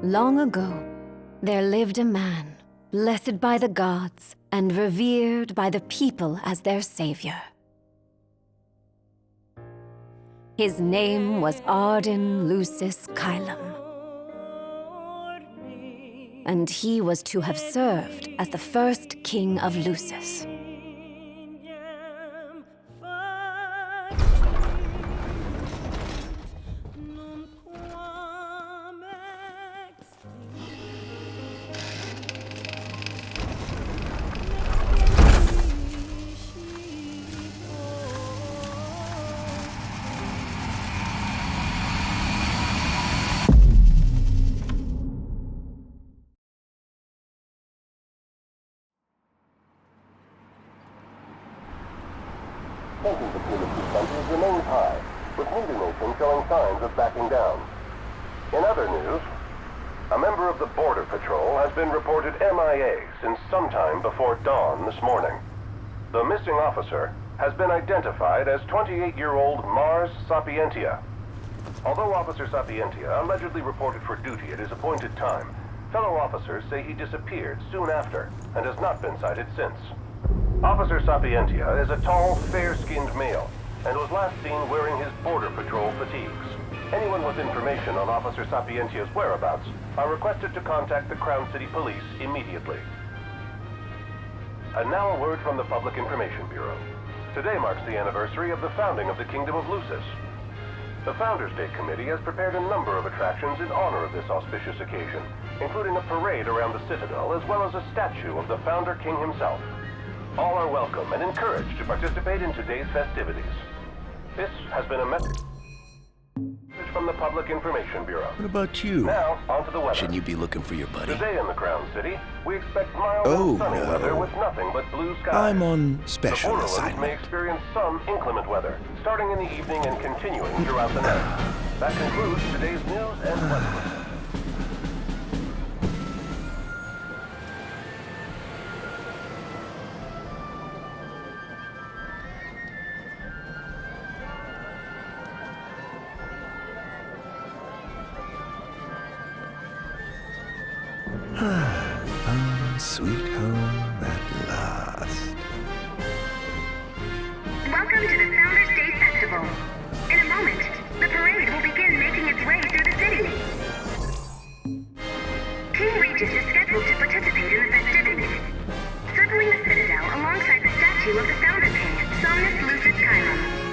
Long ago, there lived a man, blessed by the gods and revered by the people as their savior. His name was Ardyn Lucis Kylum, and he was to have served as the first king of Lucis. Tensions between the two countries remain high, with neither nation showing signs of backing down. In other news, a member of the Border Patrol has been reported MIA since sometime before dawn this morning. The missing officer has been identified as 28-year-old Mars Sapientia. Although Officer Sapientia allegedly reported for duty at his appointed time, fellow officers say he disappeared soon after and has not been sighted since. Officer Sapientia is a tall, fair-skinned male and was last seen wearing his Border Patrol fatigues. Anyone with information on Officer Sapientia's whereabouts are requested to contact the Crown City Police immediately. And now a word from the Public Information Bureau. Today marks the anniversary of the founding of the Kingdom of Lucis. The Founders Day Committee has prepared a number of attractions in honor of this auspicious occasion, including a parade around the Citadel as well as a statue of the Founder King himself. All are welcome and encouraged to participate in today's festivities. This has been a message from the Public Information Bureau. What about you? Now, on to the weather. Shouldn't you be looking for your buddy? Today in the Crown City, we expect mild and sunny weather with nothing but blue skies. I'm on special the Borderlands assignment. may experience some inclement weather, starting in the evening and continuing throughout the night. That concludes today's news and weather. Sweet home at last. Welcome to the Founders Day Festival. In a moment, the parade will begin making its way through the city. King Regis is scheduled to participate in the festivities, circling the Citadel alongside the statue of the Founder King, Somnus Lucis Kylum.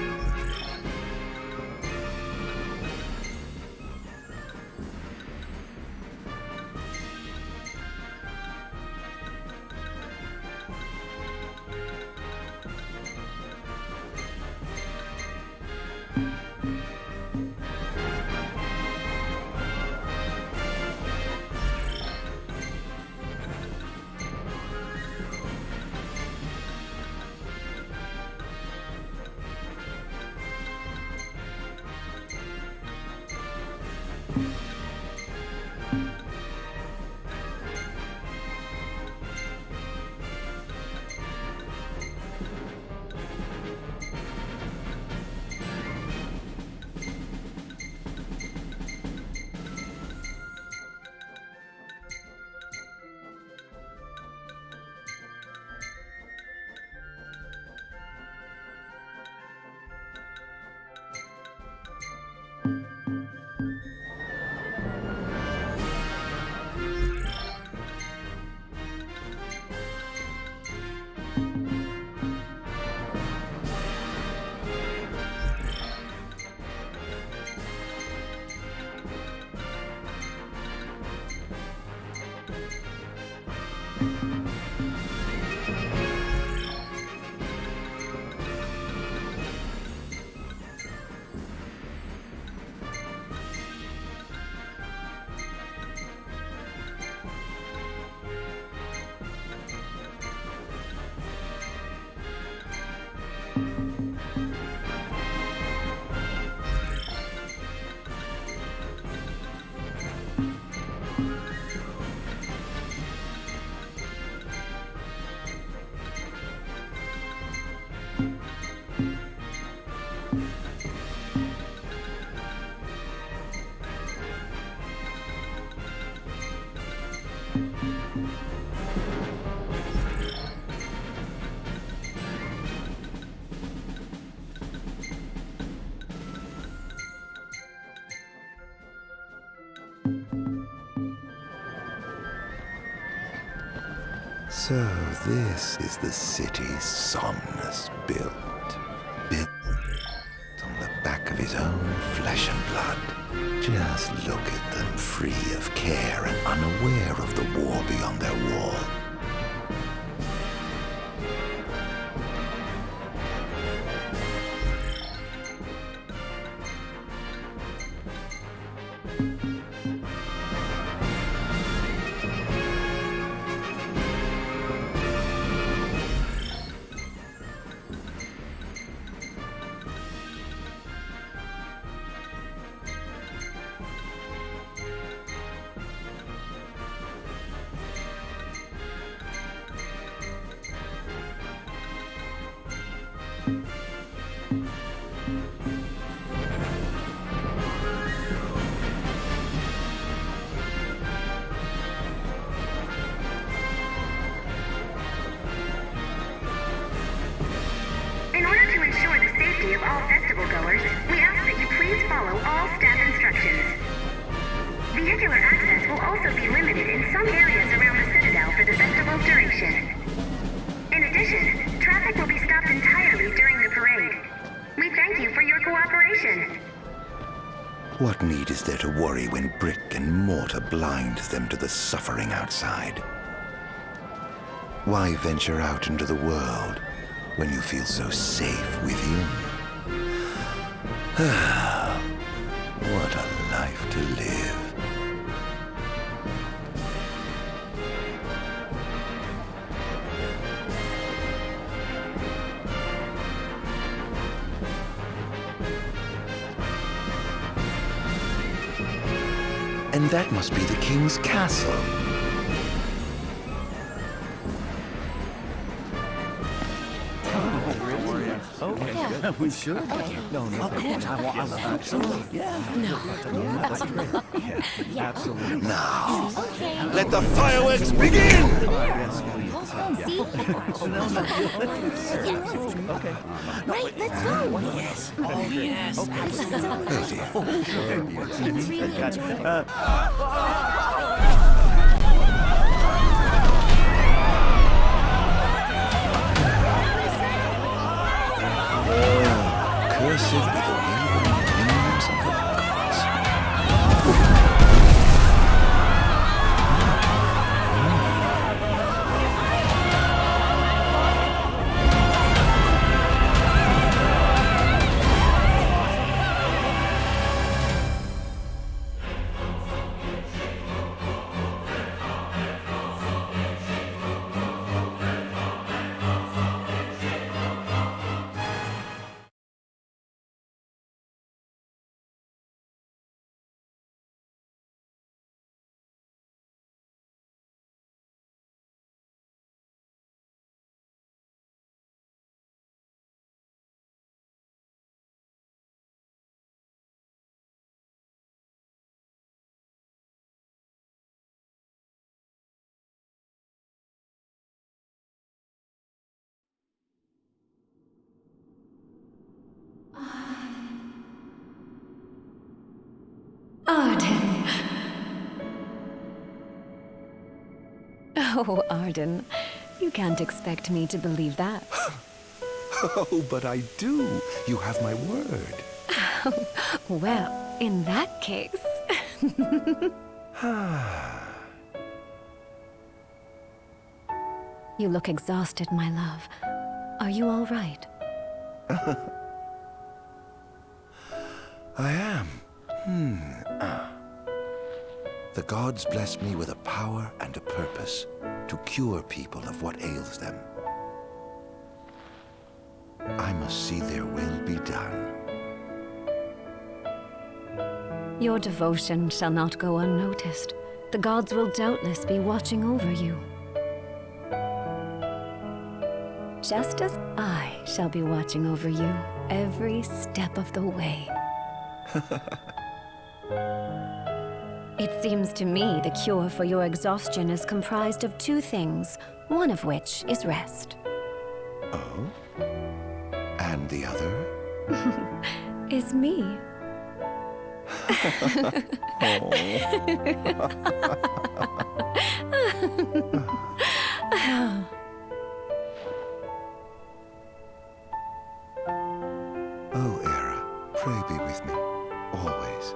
So this is the city Somnus built. Built on the back of his own flesh and blood. Just look at them, free of care and unaware of the war beyond their wall. In order to ensure the safety of all festival goers, we ask that you please follow all staff instructions. Vehicular access will also be limited in some areas around the Citadel for the festival's duration. In addition, traffic will be stopped entirely during the parade. We thank you for your cooperation. What need is there to worry when brick and mortar blinds them to the suffering outside? Why venture out into the world when you feel so safe within? What a life to live. And that must be the king's castle. Okay, good. We should. Okay. No, of course. I love that. Absolutely. Yeah. No. That's great. Yeah. Absolutely. Now, let the fireworks begin! Okay. Right, let's go. Yes. Oh, yes. This is so nice. I'm really enjoying it. Cursed be the wavering wings of the gods. Ardyn. Oh, Ardyn. You can't expect me to believe that. Oh, but I do. You have my word. Well, in that case... You look exhausted, my love. Are you all right? I am. The gods bless me with a power and a purpose to cure people of what ails them. I must see their will be done. Your devotion shall not go unnoticed. The gods will doubtless be watching over you. Just as I shall be watching over you every step of the way. It seems to me the cure for your exhaustion is comprised of two things, one of which is rest. Oh? And the other? Is me. Oh, Era, pray be with me, always.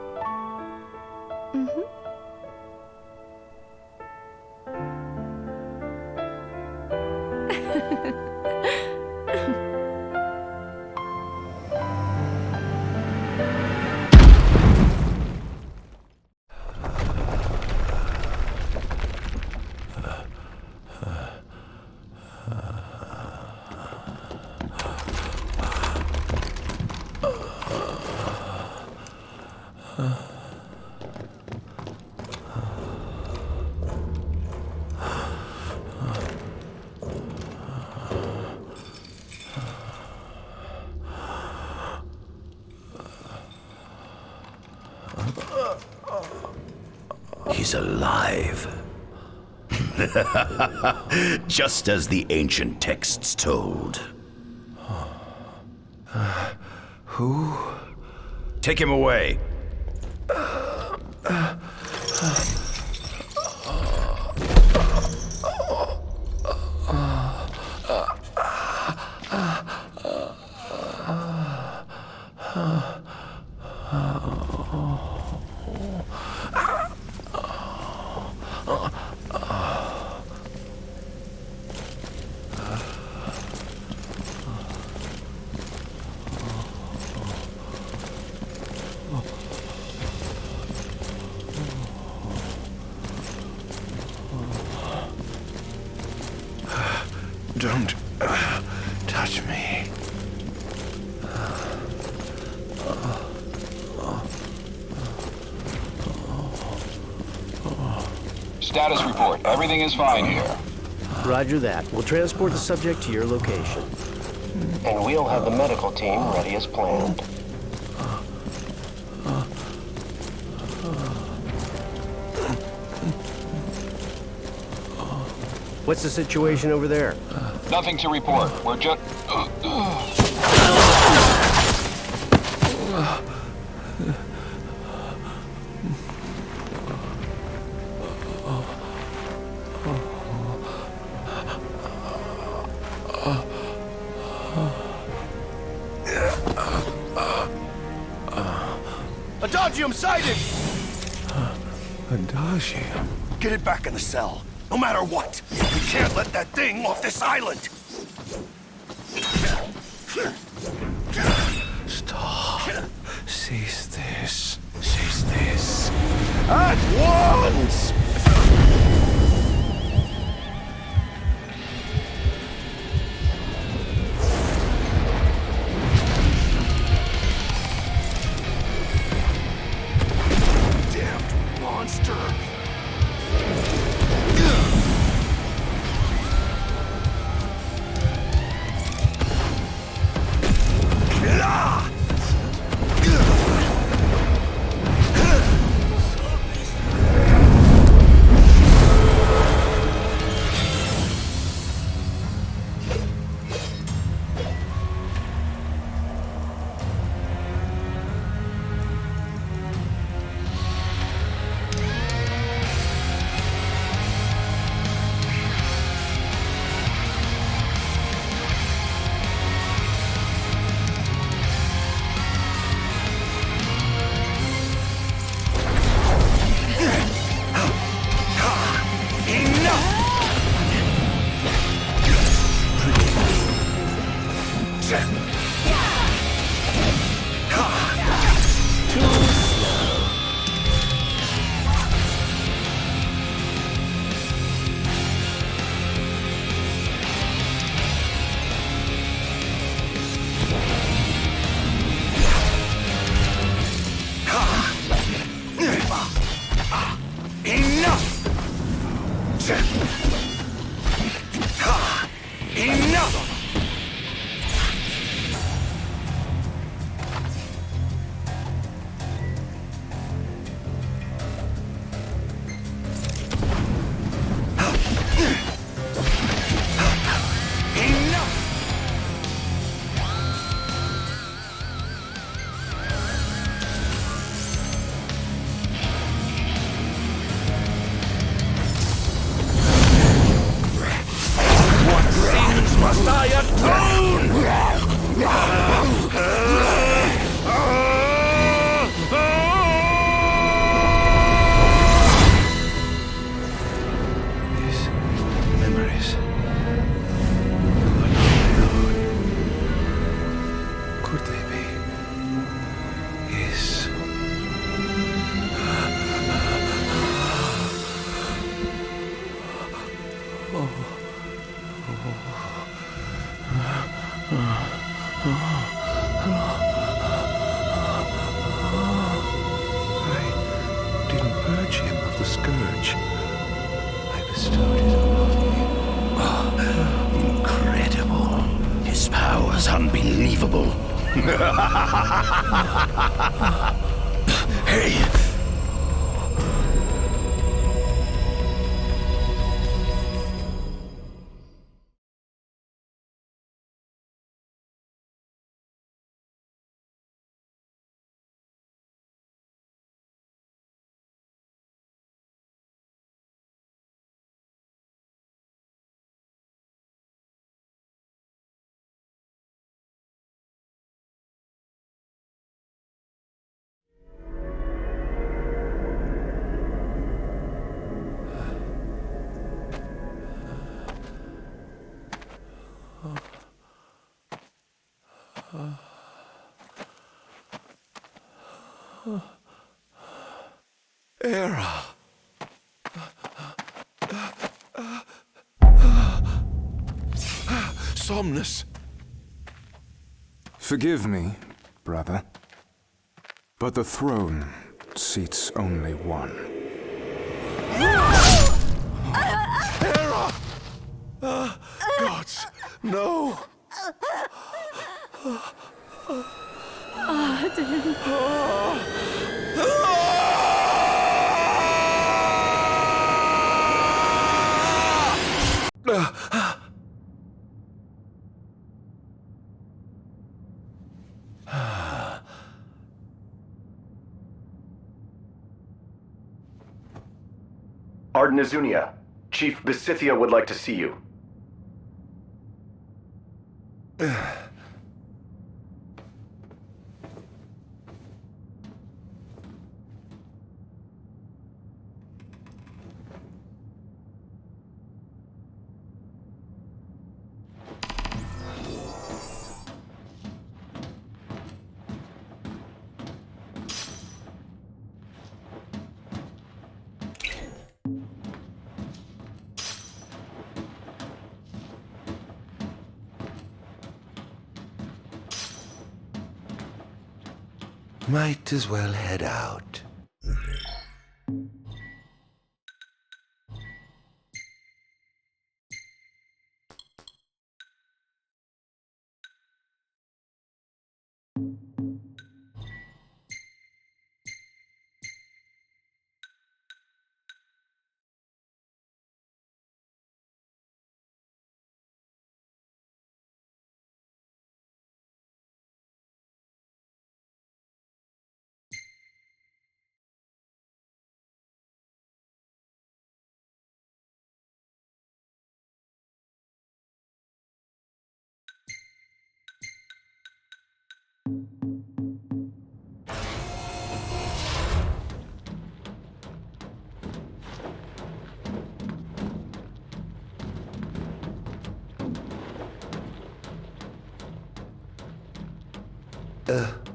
He's alive. Just as the ancient texts told. Who? Take him away. Don't touch me. Status report. Everything is fine here. Roger that. We'll transport the subject to your location. And we'll have the medical team ready as planned. What's the situation over there? Nothing to report. We're just... Adagium sighted! Adagium? Get it back in the cell, no matter what. We can't let that thing off this island. Stop. Cease this. Cease this. At once! Damned monster! purge him of the scourge. I bestowed it upon him. Incredible. His power's unbelievable. Hey! Era. Somnus. Forgive me, brother, but the throne seats only one. Era! Gods, no! Ardyn. Ardyn Azunia, Chief Besithia would like to see you. Might as well head out.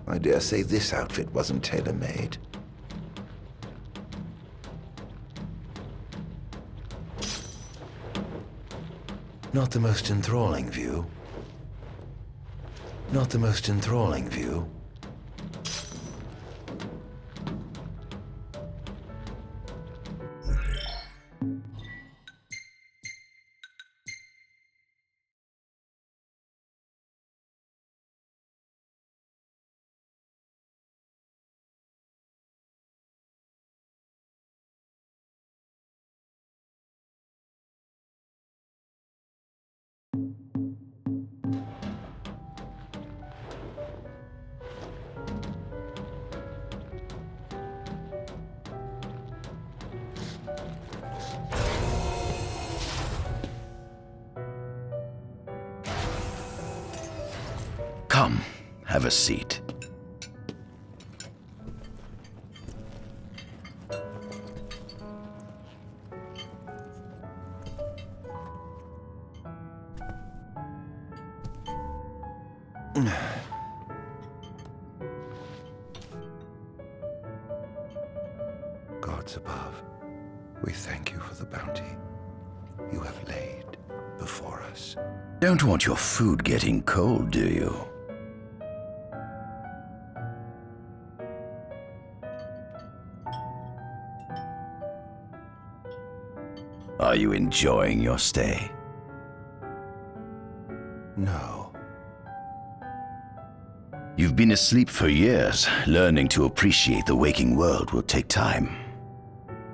I dare say this outfit wasn't tailor-made. Not the most enthralling view. Not the most enthralling view. Come, have a seat. Gods above, we thank you for the bounty you have laid before us. Don't want your food getting cold, do you? Are you enjoying your stay? No. You've been asleep for years. Learning to appreciate the waking world will take time.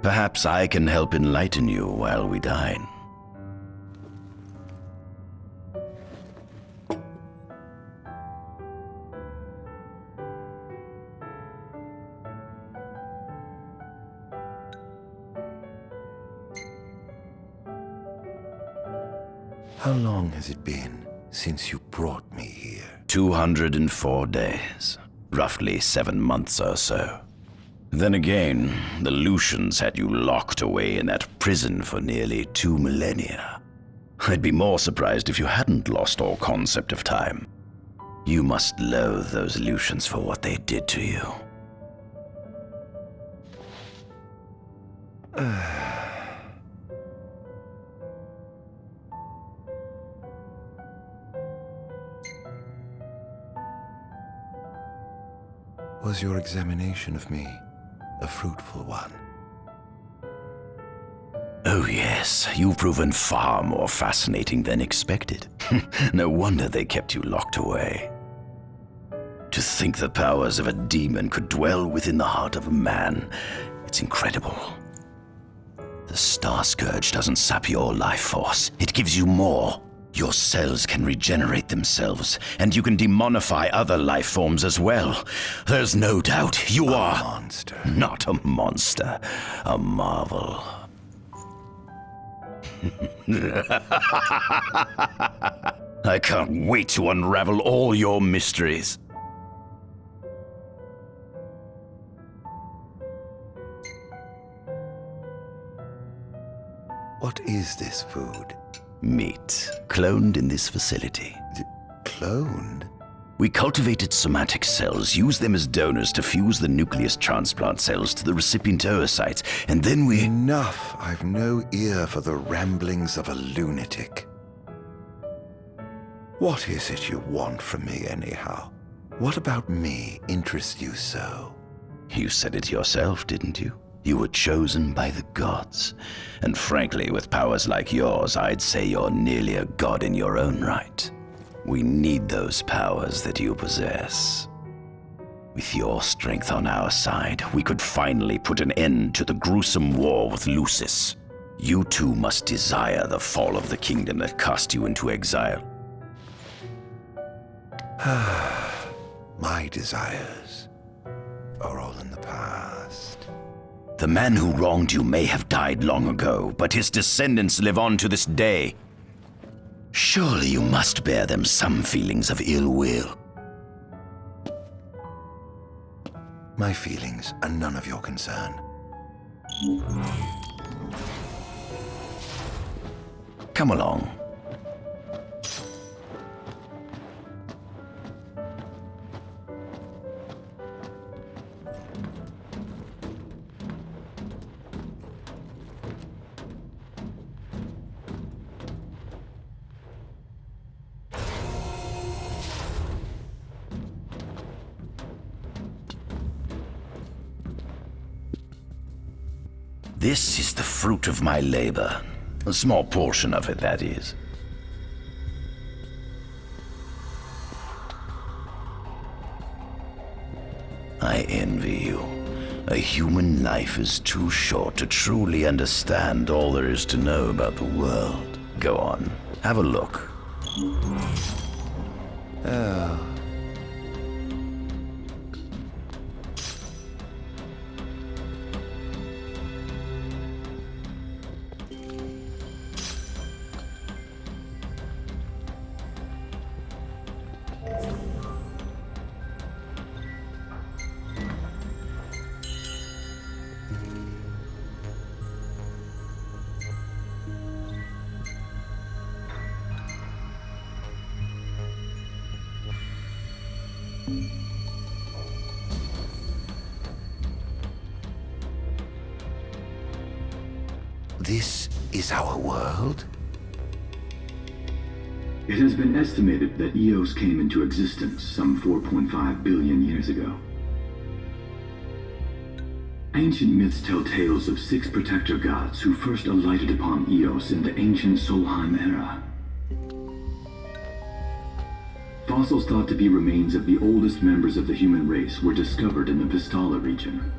Perhaps I can help enlighten you while we dine. How long has it been since you brought me here? 204 days. Roughly 7 months or so. Then again, the Lucians had you locked away in that prison for nearly 2 millennia. I'd be more surprised if you hadn't lost all concept of time. You must loathe those Lucians for what they did to you. Was your examination of me a fruitful one? Oh yes, you've proven far more fascinating than expected. No wonder they kept you locked away. To think the powers of a demon could dwell within the heart of a man, it's incredible. The Star Scourge doesn't sap your life force, it gives you more. Your cells can regenerate themselves, and you can demonify other life forms as well. There's no doubt you are... a monster. Not a monster, a marvel. I can't wait to unravel all your mysteries. What is this food? Meat, cloned in this facility. Cloned? We cultivated somatic cells, used them as donors to fuse the nucleus transplant cells to the recipient oocytes, and then we... Enough! I've no ear for the ramblings of a lunatic. What is it you want from me, anyhow? What about me interests you so? You said it yourself, didn't you? You were chosen by the gods. And frankly, with powers like yours, I'd say you're nearly a god in your own right. We need those powers that you possess. With your strength on our side, we could finally put an end to the gruesome war with Lucis. You too must desire the fall of the kingdom that cast you into exile. My desires are all in the past. The man who wronged you may have died long ago, but his descendants live on to this day. Surely you must bear them some feelings of ill will. My feelings are none of your concern. Come along. This is the fruit of my labor. A small portion of it, that is. I envy you. A human life is too short to truly understand all there is to know about the world. Go on, have a look. Oh. This is our world? It has been estimated that Eos came into existence some 4.5 billion years ago. Ancient myths tell tales of 6 protector gods who first alighted upon Eos in the ancient Solheim era. Fossils thought to be remains of the oldest members of the human race were discovered in the Pistala region.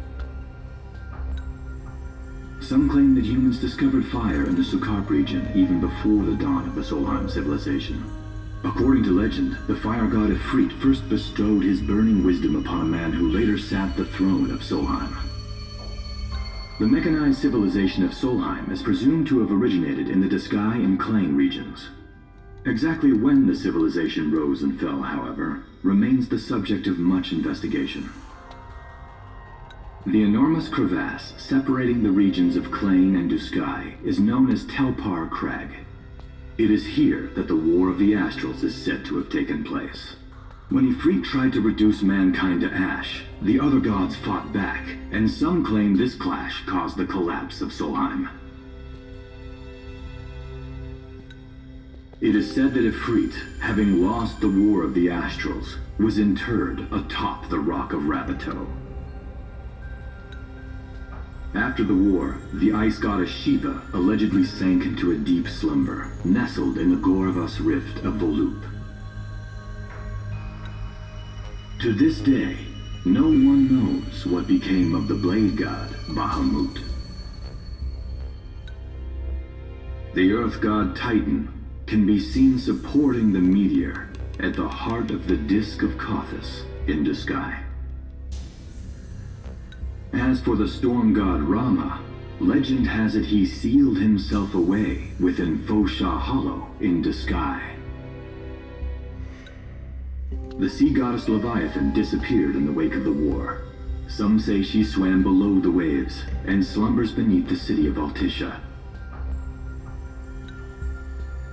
Some claim that humans discovered fire in the Sukarp region even before the dawn of the Solheim civilization. According to legend, the fire god Ifrit first bestowed his burning wisdom upon a man who later sat the throne of Solheim. The mechanized civilization of Solheim is presumed to have originated in the Diskai and Klang regions. Exactly when the civilization rose and fell, however, remains the subject of much investigation. The enormous crevasse separating the regions of Klang and Duskai is known as Telpar Crag. It is here that the War of the Astrals is said to have taken place. When Ifrit tried to reduce mankind to ash, the other gods fought back, and some claim this clash caused the collapse of Solheim. It is said that Ifrit, having lost the War of the Astrals, was interred atop the Rock of Rabito. After the war, the ice goddess Shiva allegedly sank into a deep slumber, nestled in the Goravas Rift of Volup. To this day, no one knows what became of the blade god Bahamut. The earth god Titan can be seen supporting the meteor at the heart of the disk of Kothis in Duskai. As for the storm god Rama, legend has it he sealed himself away within Fosha Hollow in Duskai. The sea goddess Leviathan disappeared in the wake of the war. Some say she swam below the waves and slumbers beneath the city of Altisha.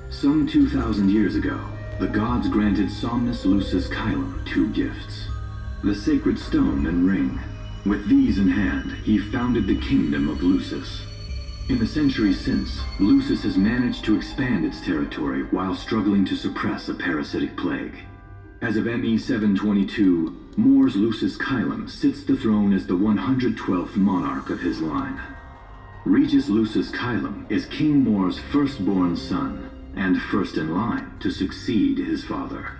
Some 2,000 years ago, the gods granted Somnus Lucis Kylum 2 gifts: the sacred stone and ring. With these in hand, he founded the kingdom of Lucis. In the centuries since, Lucis has managed to expand its territory while struggling to suppress a parasitic plague. As of ME 722, Mor's Lucis Kylum sits the throne as the 112th monarch of his line. Regis Lucis Kylum is King Mor's firstborn son, and first in line to succeed his father.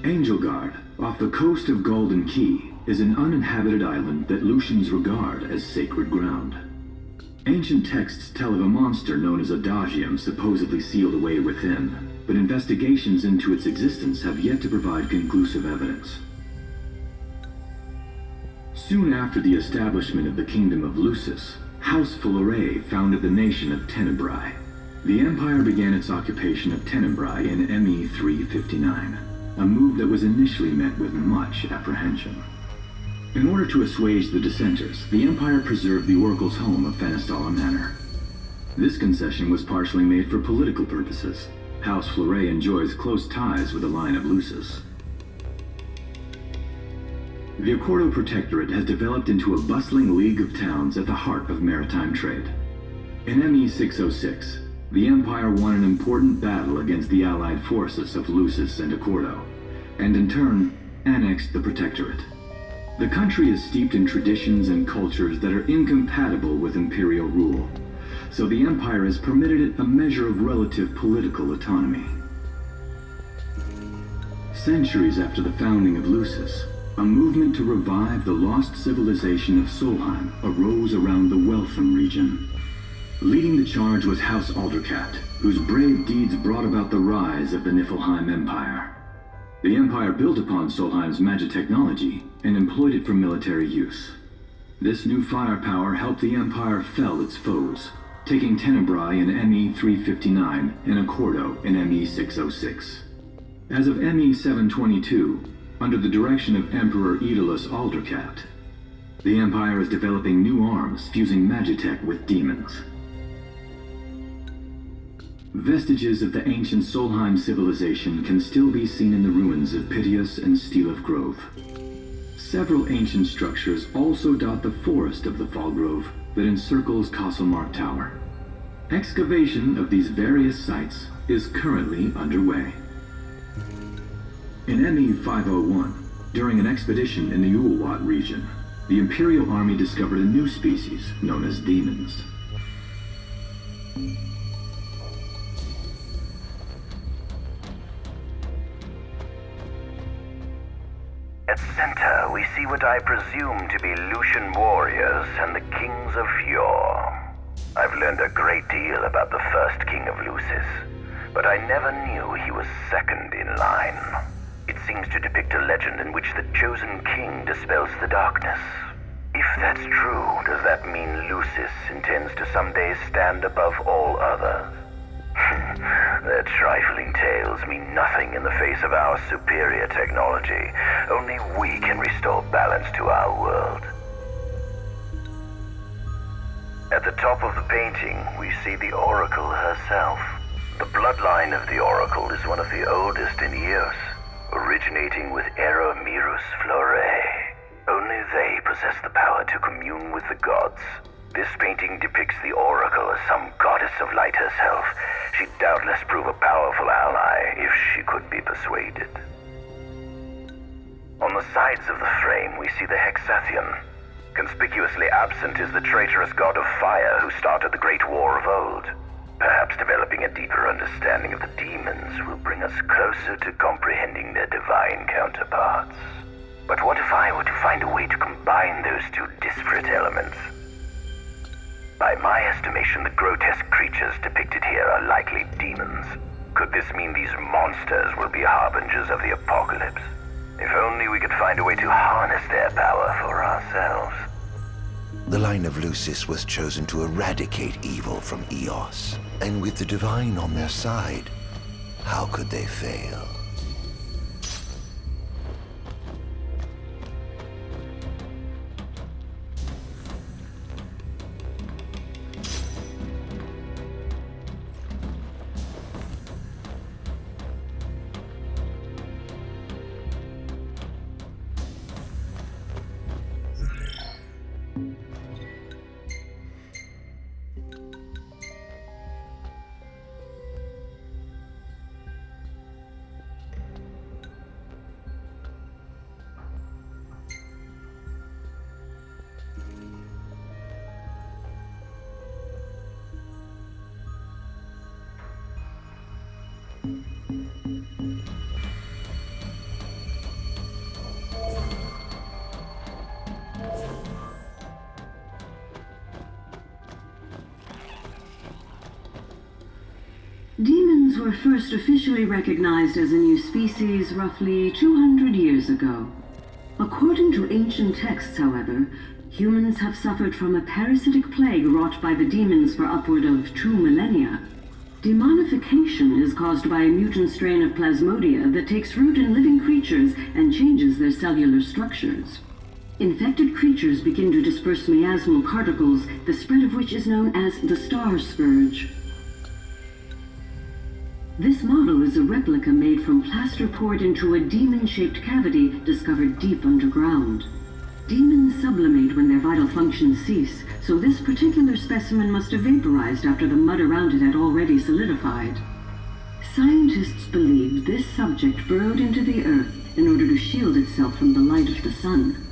Angelgard, off the coast of Golden Key, is an uninhabited island that Lucians regard as sacred ground. Ancient texts tell of a monster known as Adagium supposedly sealed away within, but investigations into its existence have yet to provide conclusive evidence. Soon after the establishment of the Kingdom of Lucis, House Fulare founded the nation of Tenebrae. The Empire began its occupation of Tenebrae in ME 359, a move that was initially met with much apprehension. In order to assuage the dissenters, the Empire preserved the Oracle's home of Fenestala Manor. This concession was partially made for political purposes. House Fulare enjoys close ties with the line of Lucis. The Accordo Protectorate has developed into a bustling league of towns at the heart of maritime trade. In ME 606, the Empire won an important battle against the allied forces of Lucis and Accordo, and in turn, annexed the Protectorate. The country is steeped in traditions and cultures that are incompatible with Imperial rule, so the Empire has permitted it a measure of relative political autonomy. Centuries after the founding of Lucis, a movement to revive the lost civilization of Solheim arose around the Weltham region. Leading the charge was House Aldercat, whose brave deeds brought about the rise of the Niflheim Empire. The Empire built upon Solheim's magic technology and employed it for military use. This new firepower helped the Empire fell its foes, taking Tenebrae in ME 359 and Accordo in ME 606. As of ME 722, under the direction of Emperor Aedalus Aldercat, the Empire is developing new arms fusing magitech with demons. Vestiges of the ancient Solheim civilization can still be seen in the ruins of Piteous and Steelif Grove. Several ancient structures also dot the forest of the Fall Grove that encircles Castlemark Tower. Excavation of these various sites is currently underway. In ME 501, during an expedition in the Ulwat region, the Imperial army discovered a new species known as demons. At center, we see what I presume to be Lucian warriors and the kings of yore. I've learned a great deal about the first king of Lucis, but I never knew he was second in line. It seems to depict a legend in which the chosen king dispels the darkness. If that's true, does that mean Lucis intends to someday stand above all others? Their trifling tales mean nothing in the face of our superior technology. Only we can restore balance to our world. At the top of the painting, we see the Oracle herself. The bloodline of the Oracle is one of the oldest in Eos, originating with Eromirus Flore. Only they possess the power to commune with the gods. This painting depicts the Oracle as some goddess of light herself. She'd doubtless prove a powerful ally if she could be persuaded. On the sides of the frame, we see the Hexathion. Conspicuously absent is the traitorous god of fire who started the Great War of old. Perhaps developing a deeper understanding of the demons will bring us closer to comprehending their divine counterparts. But what if I were to find a way to combine those two disparate elements? By my estimation, the grotesque creatures depicted here are likely demons. Could this mean these monsters will be harbingers of the apocalypse? If only we could find a way to harness their power for ourselves. The line of Lucis was chosen to eradicate evil from Eos, and with the divine on their side, how could they fail? Demons were first officially recognized as a new species roughly 200 years ago. According to ancient texts, however, humans have suffered from a parasitic plague wrought by the demons for upward of 2 millennia. Demonification is caused by a mutant strain of plasmodia that takes root in living creatures and changes their cellular structures. Infected creatures begin to disperse miasmal particles, the spread of which is known as the star scourge. This model is a replica made from plaster poured into a demon-shaped cavity discovered deep underground. Demons sublimate when their vital functions cease, so this particular specimen must have vaporized after the mud around it had already solidified. Scientists believed this subject burrowed into the earth in order to shield itself from the light of the sun.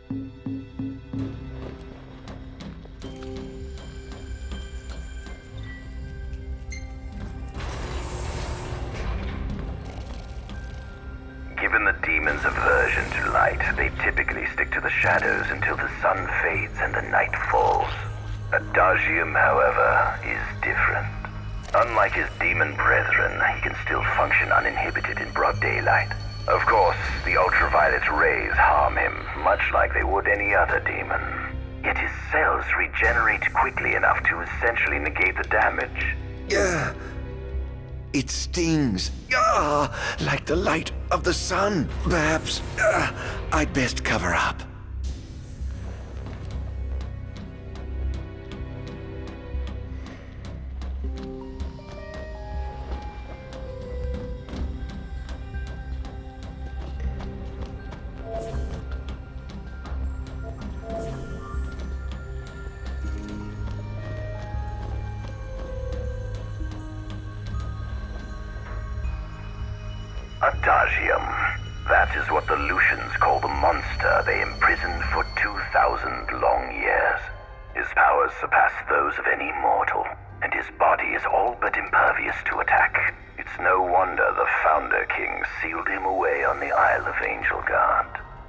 Given the demon's aversion to light, they typically stick to the shadows until the sun fades and the night falls. Adagium, however, is different. Unlike his demon brethren, he can still function uninhibited in broad daylight. Of course, the ultraviolet rays harm him, much like they would any other demon. Yet his cells regenerate quickly enough to essentially negate the damage. Yeah. It stings. Like the light of the sun. Perhaps I'd best cover up. Adagium. That is what the Lucians call the monster they imprisoned for 2,000 long years. His powers surpass those of any mortal, and his body is all but impervious to attack. It's no wonder the Founder King sealed him away on the Isle of Angel Guard.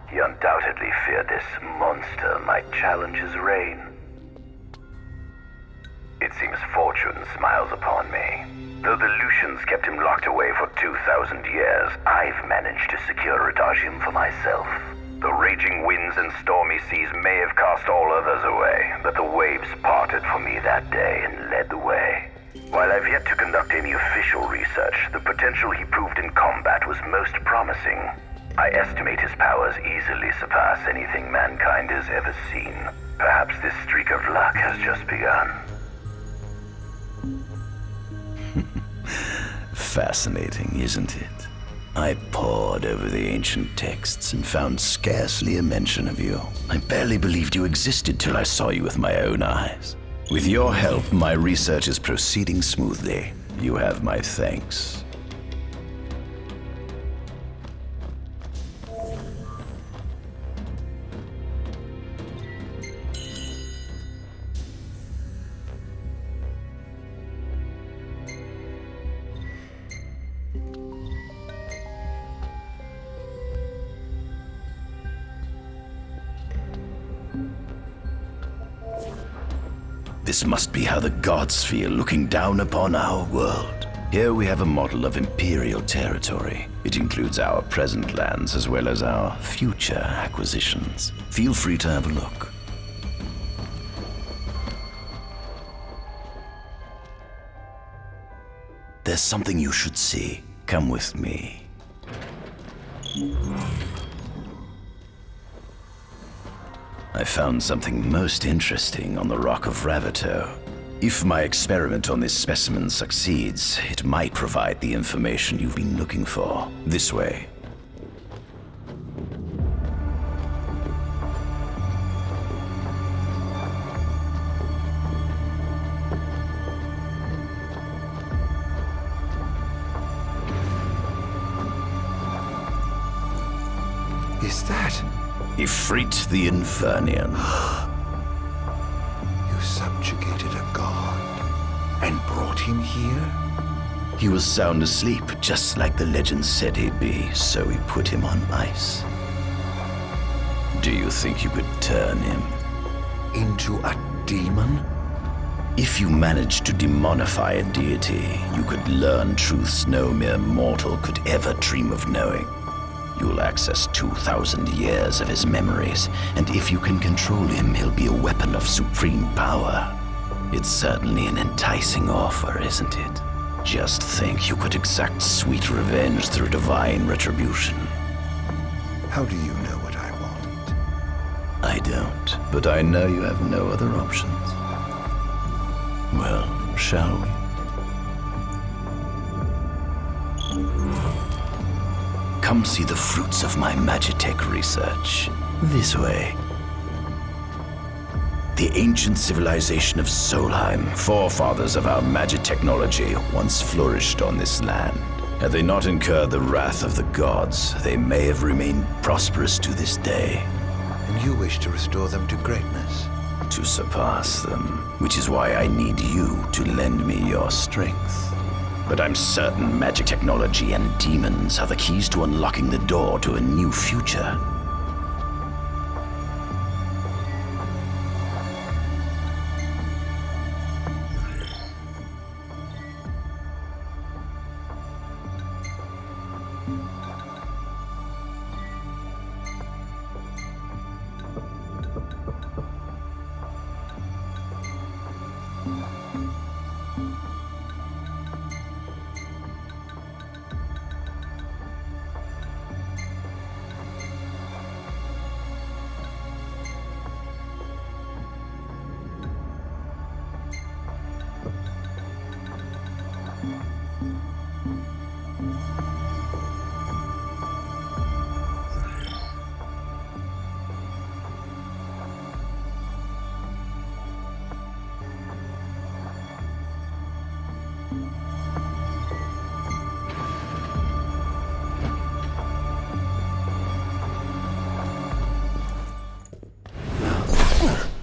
He undoubtedly feared this monster might challenge his reign. It seems fortune smiles upon me. Though the Lucians kept him locked away for 2,000 years, I've managed to secure Adagium for myself. The raging winds and stormy seas may have cast all others away, but the waves parted for me that day and led the way. While I've yet to conduct any official research, the potential he proved in combat was most promising. I estimate his powers easily surpass anything mankind has ever seen. Perhaps this streak of luck has just begun. Fascinating, isn't it? I pored over the ancient texts and found scarcely a mention of you. I barely believed you existed till I saw you with my own eyes. With your help, my research is proceeding smoothly. You have my thanks. This must be how the gods feel looking down upon our world. Here we have a model of Imperial territory. It includes our present lands as well as our future acquisitions. Feel free to have a look. There's something you should see. Come with me. I found something most interesting on the Rock of Ravito. If my experiment on this specimen succeeds, it might provide the information you've been looking for. This way. Is that? Ifrit the Infernian. You subjugated a god and brought him here? He was sound asleep, just like the legend said he'd be, so we put him on ice. Do you think you could turn him into a demon? If you managed to demonify a deity, you could learn truths no mere mortal could ever dream of knowing. You'll access 2,000 years of his memories, and if you can control him, he'll be a weapon of supreme power. It's certainly an enticing offer, isn't it? Just think you could exact sweet revenge through divine retribution. How do you know what I want? I don't, but I know you have no other options. Well, shall we? Come see the fruits of my Magitech research. This way. The ancient civilization of Solheim, forefathers of our magic technology, once flourished on this land. Had they not incurred the wrath of the gods, they may have remained prosperous to this day. And You wish to restore them to greatness? To surpass them, which is why I need you to lend me your strength. But I'm certain magic technology and demons are the keys to unlocking the door to a new future.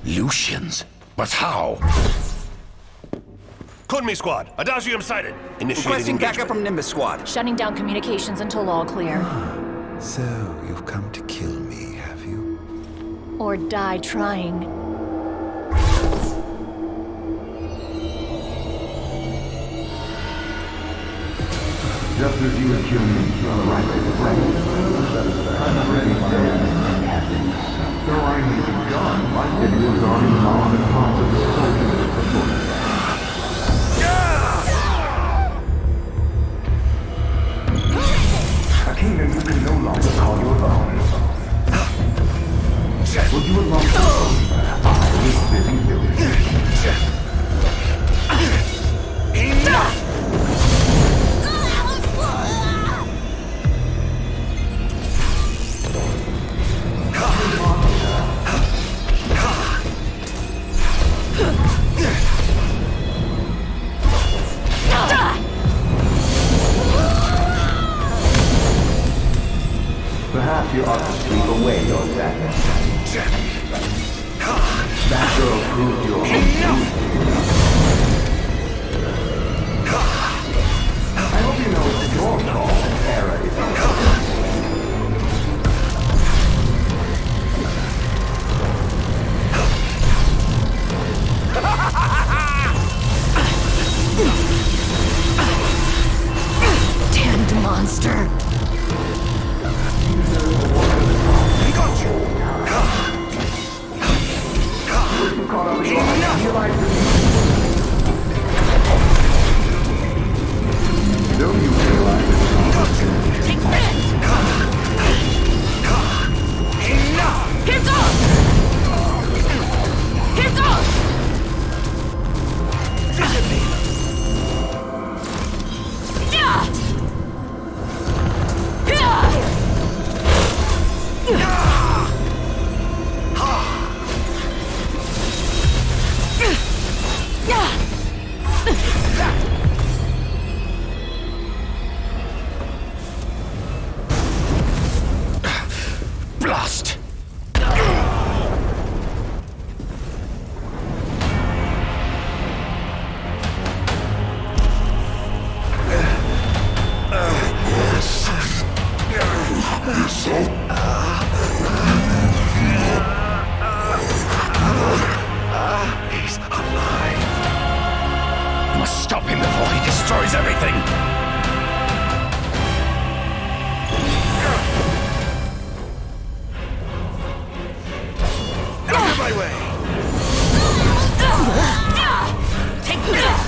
Lucians? But how? Kunmi Squad, Adagium sighted. Requesting backup from Nimbus Squad. Shutting down communications until all clear. So, you've come to kill me, have you? Or die trying. Just as you and humans are the right place, I'm ready for captains. Though I may be gone, my videos are in all the parts of the soldiers before. A kingdom you can no longer call your own. Will you allow me? I was busy building. Enough! Perhaps you ought to sleep away your sadness. That girl proved your I hope you know it's your call and error is Damned monster! Take this! Enough! Here goes! Here goes! Blast! He's alive. You must stop him before he destroys everything! Out of my way! Take this!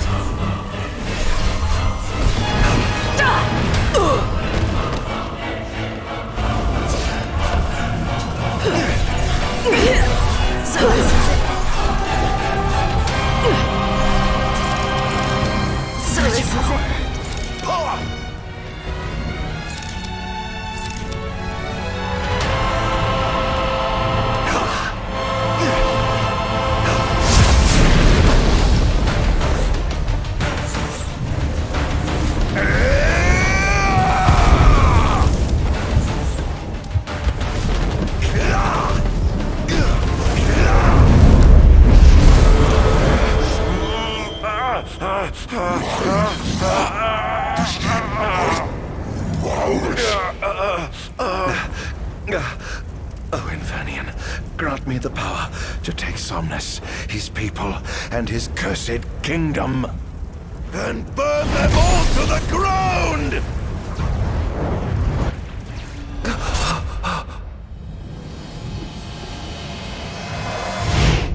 Oh, Infernian, grant me the power to take Somnus, his people, and his cursed kingdom, and burn them all to the ground!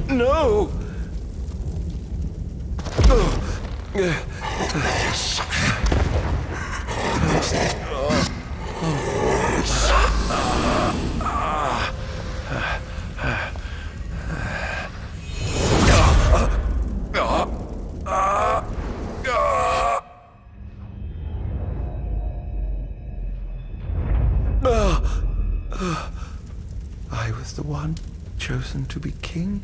No! I was the one chosen to be king?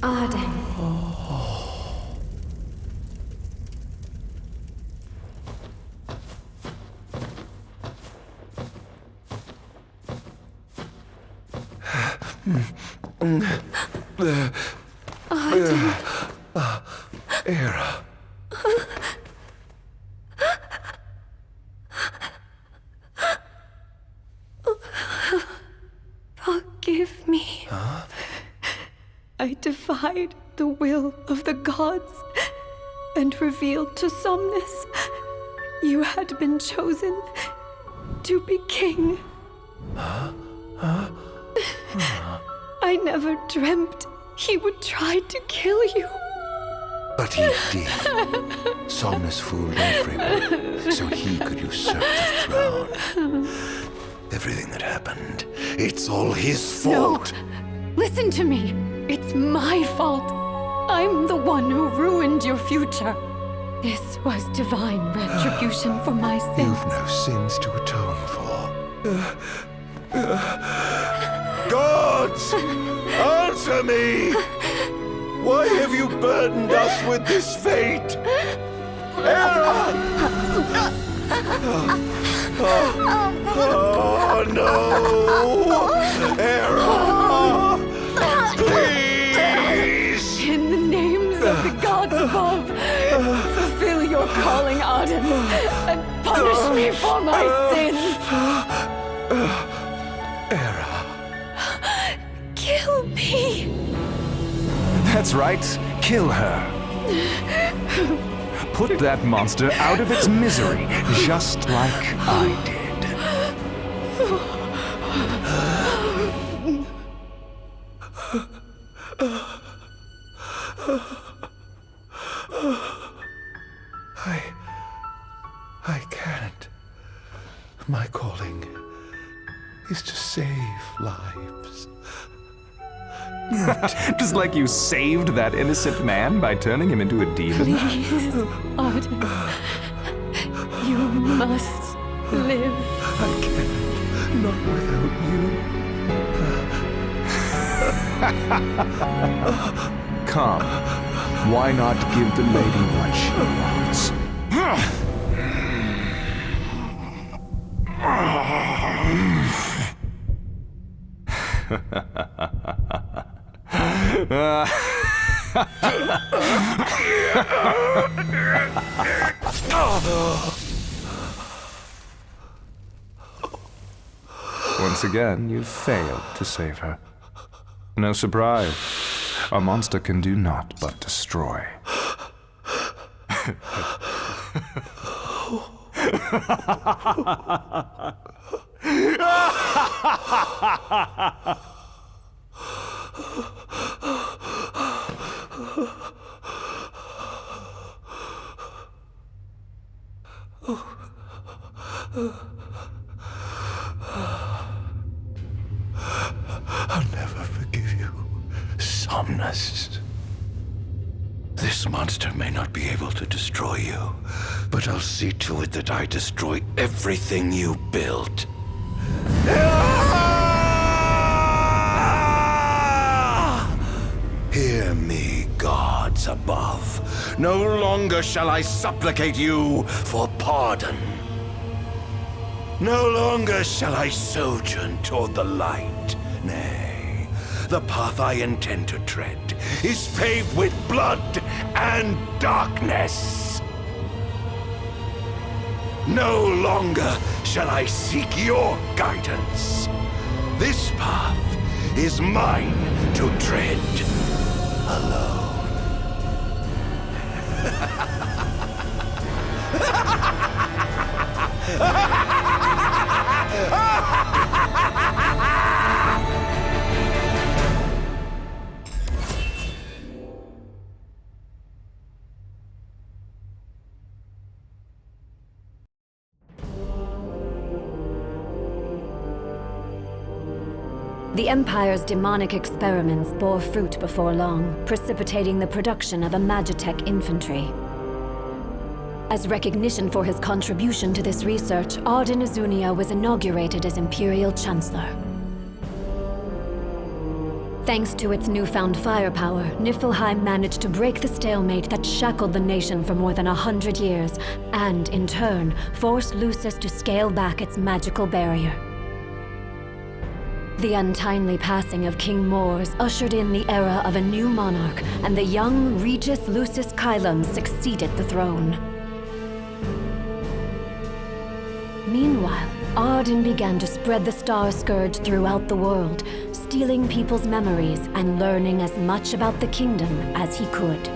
Ardyn. Era. Forgive me. Huh? I defied the will of the gods and revealed to Somnus you had been chosen to be king. Huh? I never dreamt he would try to kill you. But he did. Somnus fooled everyone so he could usurp the throne. Everything that happened, it's all his fault. No, listen to me. It's my fault. I'm the one who ruined your future. This was divine retribution for my sins. You've no sins to atone for. Gods! Answer me! Why have you burdened us with this fate? Era! Oh no! Era! Please! In the names of the gods above, fulfill your calling, Ardyn, and punish me for my sins. Era. Kill me. That's right. Kill her. Put that monster out of its misery, just like I did. I can't. My calling is to save lives. Just like you saved that innocent man by turning him into a demon. Please, Ardyn. You must live. I can't. Not without you. Come. Why not give the lady what she wants? Once again, you've failed to save her. No surprise. A monster can do naught but destroy. I'll never forgive you, Somnus. This monster may not be able to destroy you, but I'll see to it that I destroy everything you built. Hear me, gods above. No longer shall I supplicate you for pardon. No longer shall I sojourn toward the light. Nay, the path I intend to tread is paved with blood and darkness. No longer shall I seek your guidance. This path is mine to tread alone. The Empire's demonic experiments bore fruit before long, precipitating the production of a Magitech infantry. As recognition for his contribution to this research, Ardyn was inaugurated as Imperial Chancellor. Thanks to its newfound firepower, Niflheim managed to break the stalemate that shackled the nation for more than 100 years, and, in turn, forced Lucis to scale back its magical barrier. The untimely passing of King Mors ushered in the era of a new monarch, and the young Regis Lucis Kylum succeeded the throne. Meanwhile, Ardyn began to spread the Star Scourge throughout the world, stealing people's memories and learning as much about the kingdom as he could.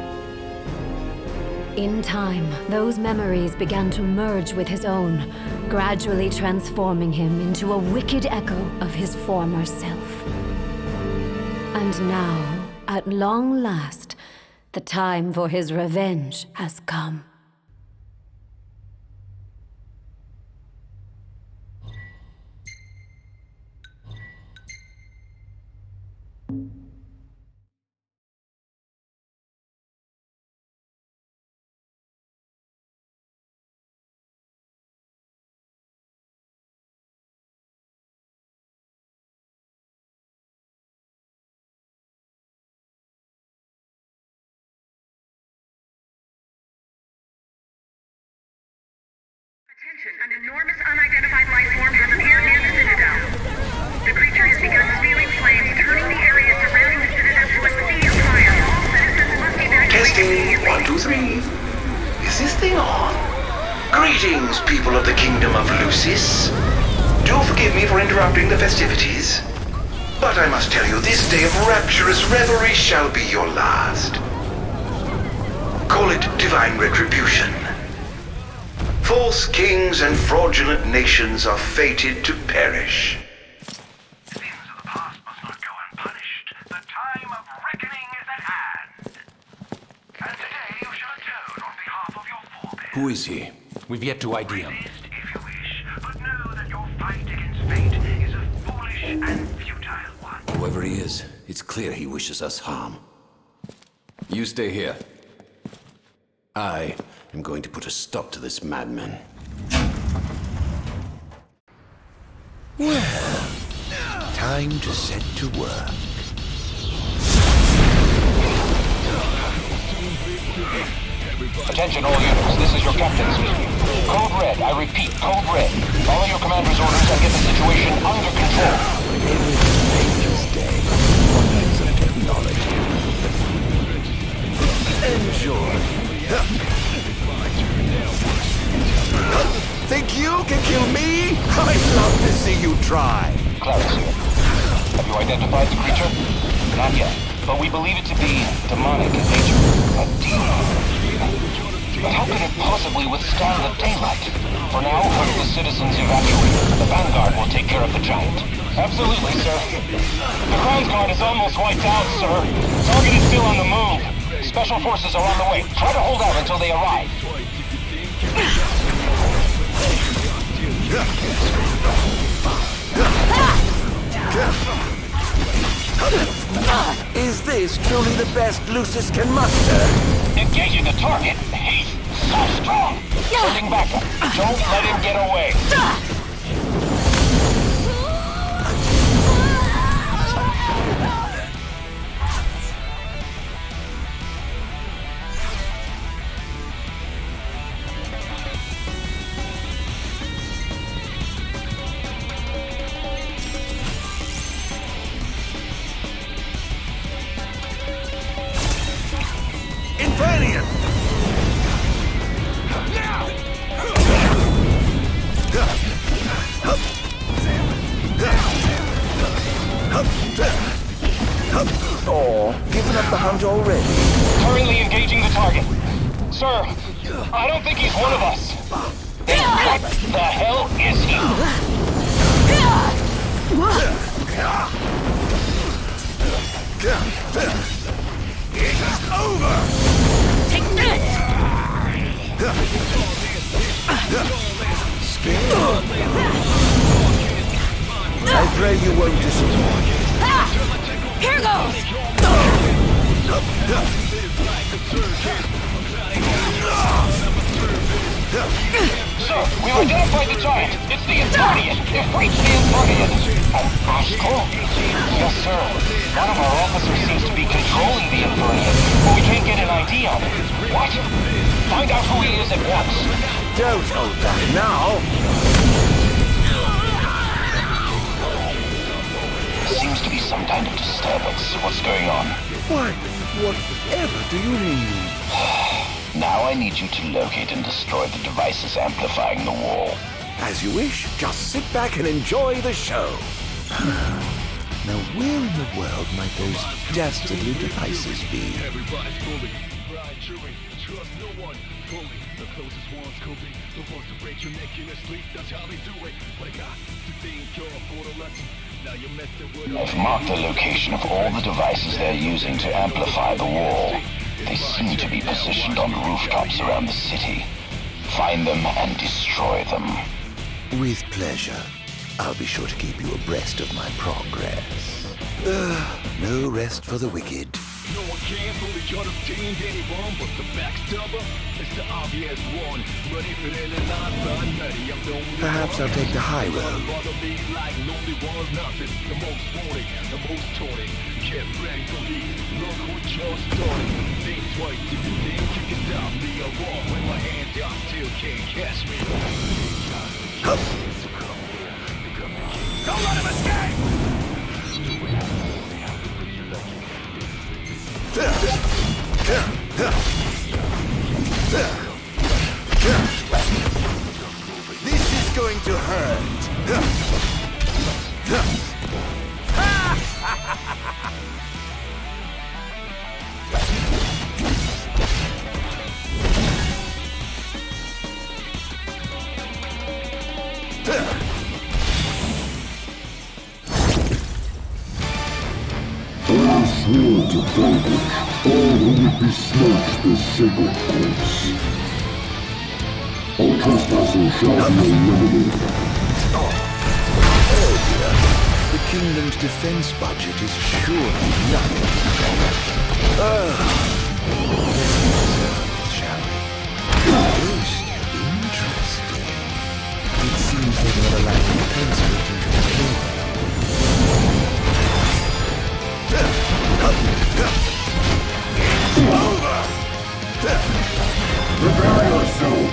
In time, those memories began to merge with his own, gradually transforming him into a wicked echo of his former self. And now, at long last, the time for his revenge has come. Attention, an enormous unidentified life form has appeared near the Citadel. The creature has begun spewing flames, turning the area surrounding the Citadel to a sea of fire. All citizens must evacuate. Testing, 1, 2, 3. Is this thing on? Greetings, people of the Kingdom of Lucis. Do forgive me for interrupting the festivities, but I must tell you, this day of rapturous revelry shall be your last. Call it divine retribution. False kings and fraudulent nations are fated to perish. Sins of the past must not go unpunished. The time of reckoning is at hand. And today you shall atone on behalf of your forebears. Who is he? We've yet to ID him. Resist if you wish, but know that your fight against fate is a foolish and futile one. Whoever he is, it's clear he wishes us harm. You stay here. I am going to put a stop to this madman. Well, time to set to work. Attention all units, this is your captain speaking. Code Red, I repeat, Code Red. Follow your commander's orders and get the situation under control. Everything changes day. One needs a technology. Enjoy. Think you can kill me? I'd love to see you try. Clarence here. Have you identified the creature? Not yet, but we believe it to be demonic in nature. A demon. But how could it possibly withstand the daylight? For now, herd the citizens evacuate. The Vanguard will take care of the giant. Absolutely, sir. The Crown Guard is almost wiped out, sir. Target is still on the move. Special forces are on the way. Try to hold out until they arrive. Is this truly the best Lucis can muster? Engaging the target? He's so strong! Sending backup. Don't let him get away. Oh, giving up the hunt already? Currently engaging the target. Sir, I don't think he's one of us. Then what the hell is he? It's over! Take this! I pray you won't disappoint. Here goes! Sir, we've identified the giant. It's the Imperial. It reached the Imperial. An Ashkel? Yes, sir. One of our officers seems to be controlling the Imperial, but we can't get an ID on him. What? Find out who he is at once. Don't hold back now. Seems to be some kind of disturbance. What's going on? Why, whatever do you mean? Now I need you to locate and destroy the devices amplifying the wall. As you wish. Just sit back and enjoy the show. Now where in the world might those dastardly devices be? Everybody's fully ride, chewing, trust no one fully. The closest ones could be the ones to break your neck in your sleep. That's how they do it. But I got to think you're for the lesson. Now you're messing with I've marked the location of all the devices they're using to amplify the wall. They seem to be positioned on rooftops around the city. Find them and destroy them. With pleasure. I'll be sure to keep you abreast of my progress. No rest for the wicked. No one can fully understand anyone but the backstabber. It's the obvious one. But if it ain't not ready, I'm the only Perhaps I'll take the high road. Like lonely ones, nothing. The most wanted, the most taunted. Get ready for me. Look what you're starting. Think twice if you think you can stop me. I walk with my hands out, still can't catch me. Don't let him escape! This is going to hurt. I swore to vanquish all who would besmirch the sacred course. All trespassers shall be eliminated. Oh dear. The kingdom's defense budget is surely nothing to scoff shall we? Most interesting. It seems they've got a lack of defense written to the kingdom. Prepare yourself.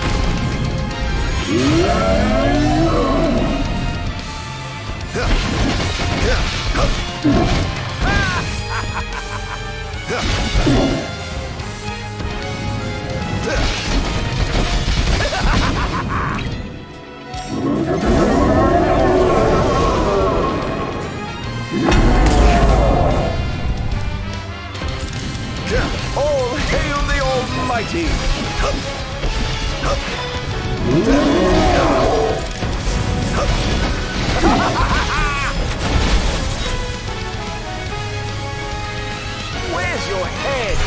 All hail the Almighty! Where's your head?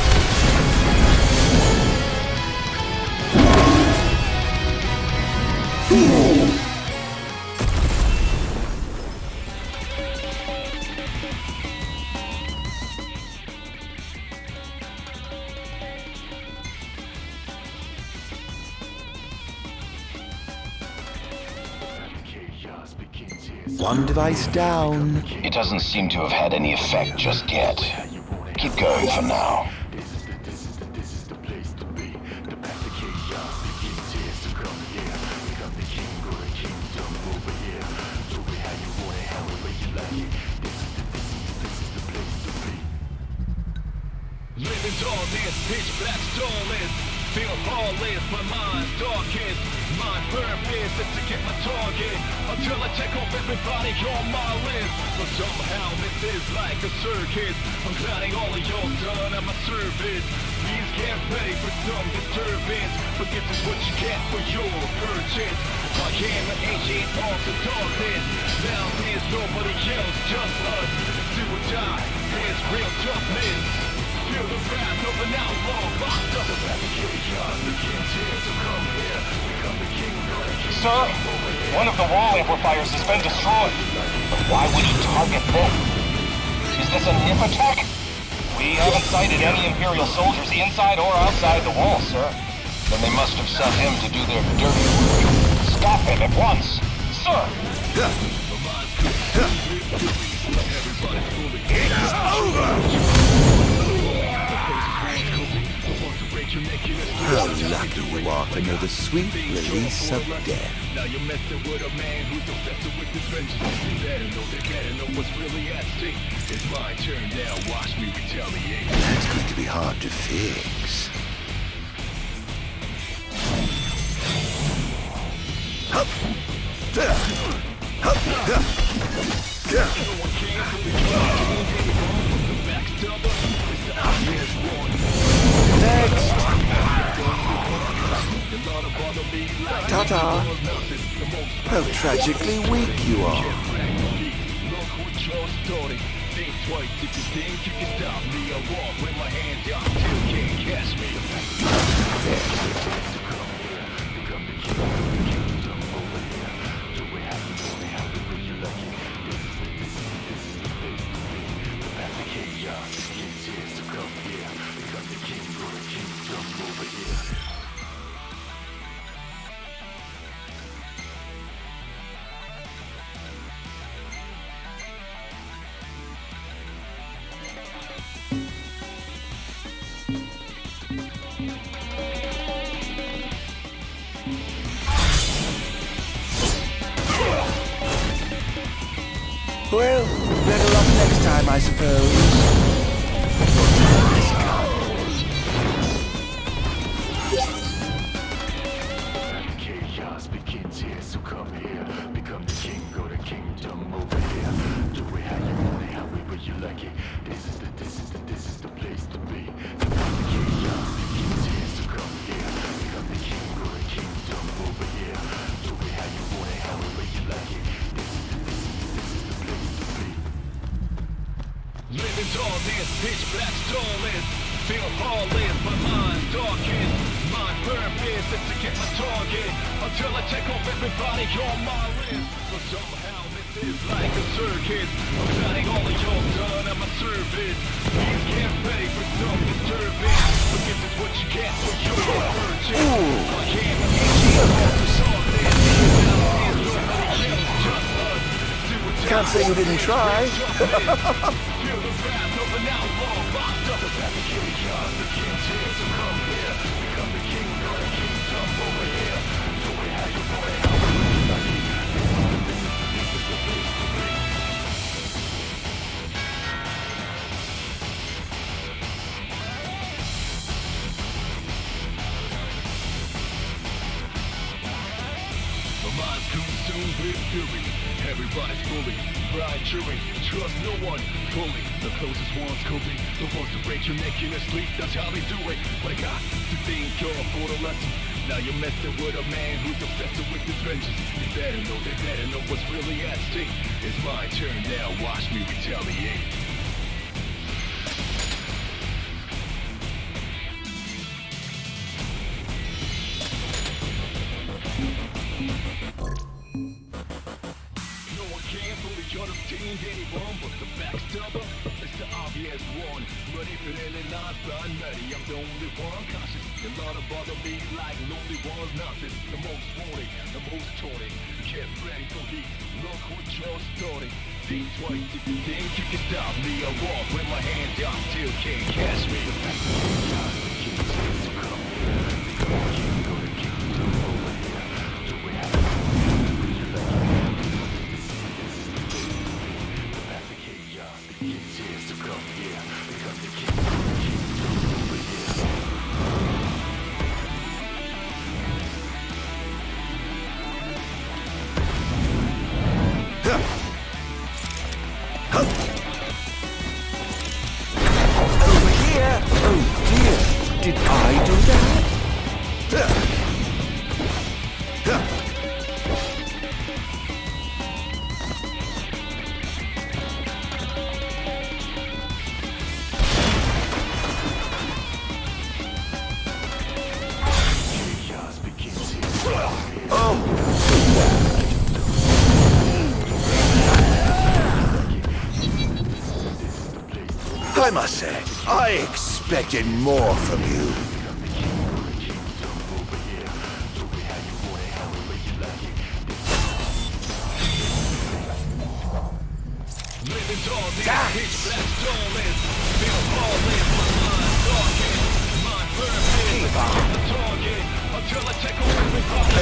One device down. It doesn't seem to have had any effect just yet. Keep going for now. Living darkness, pitch black starless. Feel heartless, my mind's darkest. My purpose is to get my target until I check off everybody on my list. But somehow this is like a circus. I'm clowning all of your done at my service. Please get ready for some disturbance, but this is what you get for your purchase. I am an ancient arms of darkness. Now there's nobody else, just us. Do or die, there's real toughness. Feel the wrath of an outlaw locked up. Sir, one of the wall amplifiers has been destroyed. But why would he target them? Is this an IF attack? We haven't sighted any Imperial soldiers inside or outside the wall, sir. Then they must have sent him to do their dirty work. Stop him at once, sir! It's over! How lucky you are to know the sweet release of death. Now you're messing with a man who's obsessed with his vengeance. They better know what's really at stake. It's my turn now, watch me retaliate. That's going to be hard to fix. Next! Ta-ta! How tragically weak you are. Look what you're starting. Think twice if you think you can stop me. I walk with my hands out, still can't catch me. Become the kingdom over here. Do we have to only have the way you like it? This is the place to be. The path of chaos, the king's here, so come here. Become the king or the kingdom over here. Well, better luck next time, I suppose. Chaos begins here, so come here. Become the king or the kingdom over here. Do it how you want it, however you like it. This is the place to be. The chaos begins here, so come here. Become the king or the kingdom over here. Do it how you want it, however you like it. Living darkness, pitch black starless. Feel heartless, my mind's darkest. My purpose is to get my target until I check off everybody on my list. But somehow this is like a circus. I'm clowning all of your done at my service. Please get ready for some disturbance, but this is what you get for your purchase. I am an ancient arms of darkness. Now there's nobody else, just us. Can't say you didn't try. Feel the wrath of an outlaw locked up. The chaos, the king's here, so come here. Become the king or the kingdom over here. Do it how you want it, however you like it. This is the place to be. My mind's consumed with fury. Everybody's fully fried chewing. Trust no one fully. The closest ones could be the ones to break your neck in your sleep. That's how they do it. But I got to think you're for the lesson. Now you're messing with a man who's obsessed with his vengeance. They better know what's really at stake. It's my turn now. Watch me retaliate. Understand anyone but the backstabber. It's the obvious one. Ready for any lines, but I'm ready. I'm the only one conscious. A lot of bother me like lonely ones. Nothing. The most wanted, the most taunting. Get ready for heat. Look what you're starting. Think twice if you think you can stop me. I walk with my hands out, still can't catch me. The fact that the chaos, the king's here, so come here. Become the king or the kingdom over here. Do we have to King's here, so come here. Become the king or the kingdom over must say, I expected more from you.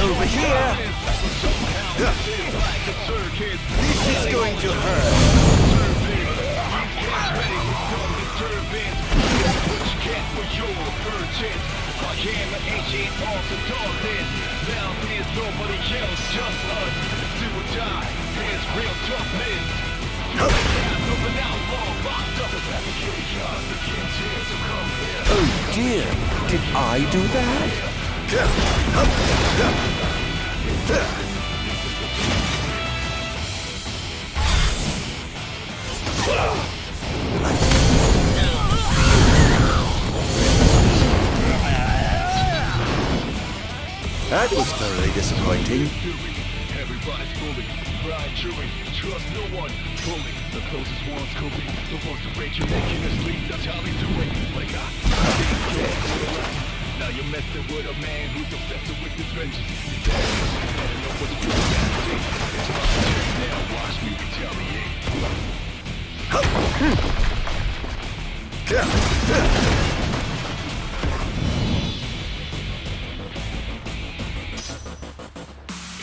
Over here! This is going to hurt. Oh dear, did I do that? That was thoroughly disappointing. Everybody's bully, grind, chewing, trust no one, bully. The closest ones could be the ones to break your neck in your sleep. That's how we do it. Like I think you're to the left. Now you're messing with a man who's obsessed with his vengeance. You better know what's really happening. It's my turn now. Watch me retaliate.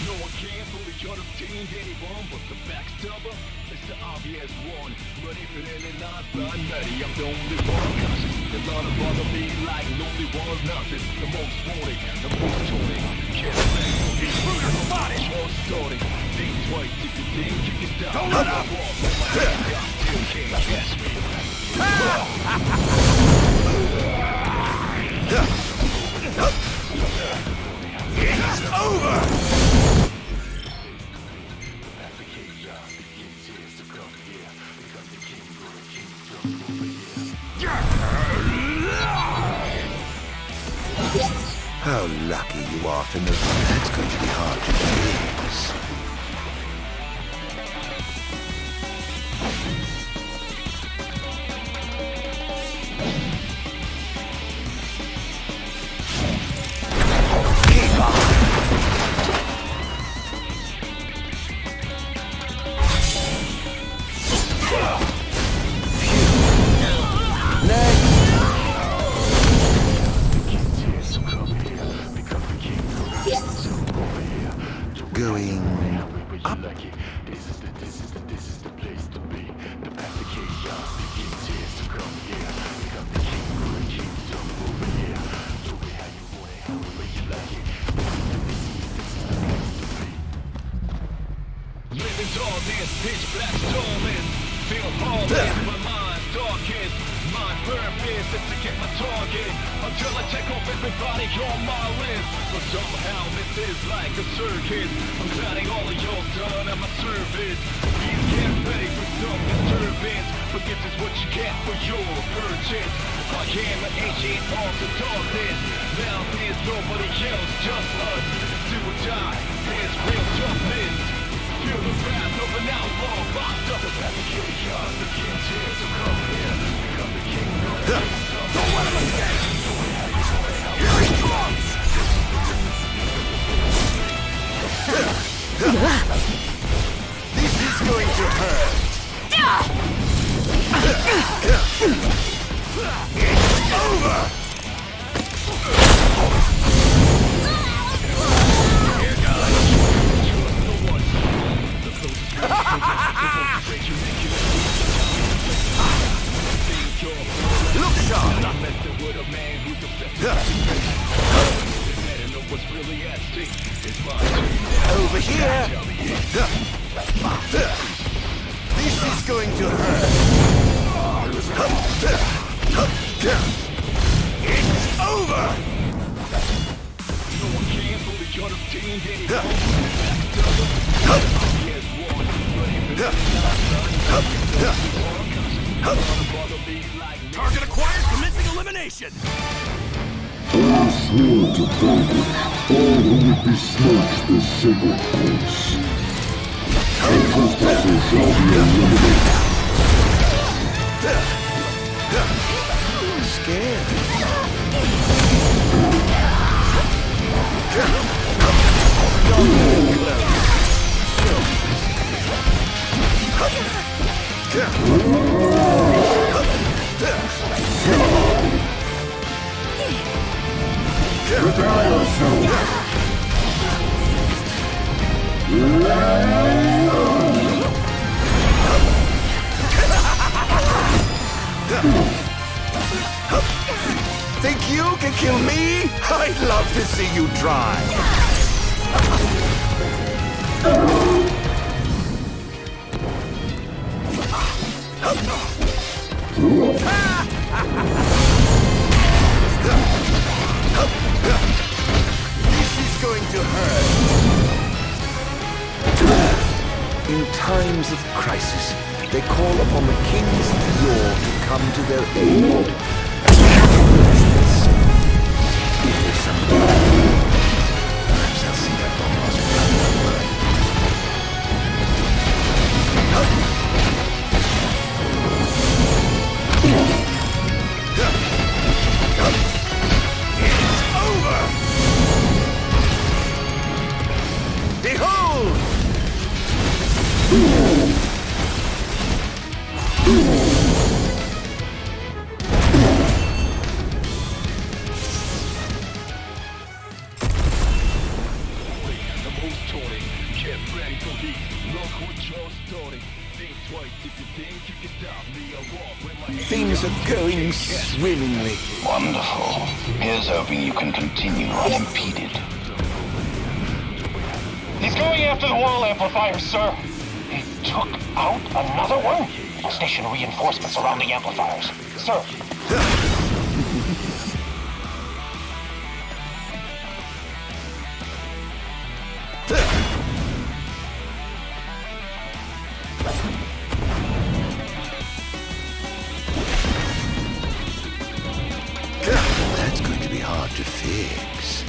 No one can fully understand anyone but the backstabber. It's the obvious one. But if it ain't not by nutty, I'm the only one conscious. There's not a bother me like lonely one nothing. The most wanted, the most toning. Can't say be brutal about it. More starting. Think twice if you think you can stop. Don't let up! Still can't catch me. It's over! How lucky you are to know that's going to be hard to fix. Keep on! Next! Going up. This is the place to be. The path to chaos begins here, so come here. Become the king of the kingdom over here. Do it how you want it, however you like it. This is the place to be. Living darkness, pitch black storming. Feel heartless, my mind's darkest. My purpose is to get my target until I take off everybody on my list. But somehow this is like a circus. I'm counting all of your done at my service. Please get ready for some disturbance. But this is what you get for your purchase. I am an ancient of the darkness. Now there's nobody else, just us. Do or die, there's real toughness. Feel the wrath of an outlaw locked up. The path to chaos begins here, so come here. Become the king of the kingdom. Don't let him escape! Here he comes! This is going to hurt! It's over! Look sharp! Over here! This is going to hurt! It's over! No one can fully understand Target acquired, commencing elimination! I swore to vanquish all who would besmirch the sacred place. The trespasser shall be eliminated. scared. Think you can kill me? I'd love to see you try. This is going to hurt. In times of crisis, they call upon the kings of yore to come to their aid. If there's something, perhaps I'll see that long lost It's over! Behold! Things are going swimmingly. Wonderful. Here's hoping you can continue unimpeded. He's going after the wall amplifiers, sir. He took out another one? I'll station reinforcements around the amplifiers. Sir. That's going to be hard to fix.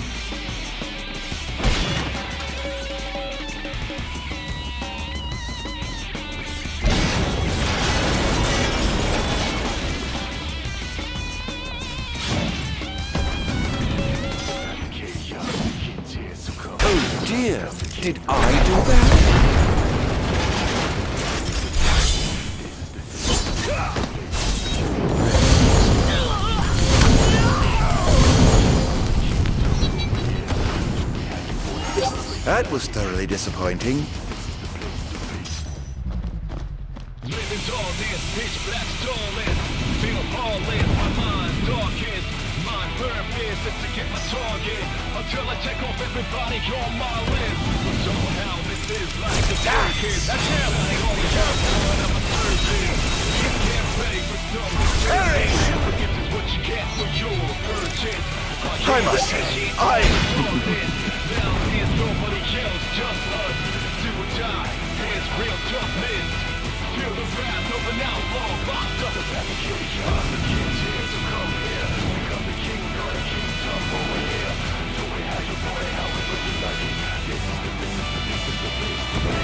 Oh dear, did I do that? That was thoroughly disappointing. Living tall, dance, pitch black stolen. Feel appalling, my mind's darkest. Mind purpose is to get my target. Until I take off everybody on my list. Somehow this is like a circus. That's how I only have one of my surgeons. You can't pay for some service. Forgiveness is what you get for your purchase. I must say, Now there's nobody else, just us. Do or die, there's real toughness. Feel the wrath of an outlaw locked up. The king's here to come here. Become the king of the kingdom over here. Do it how you want it, however you like it. This is the place to be.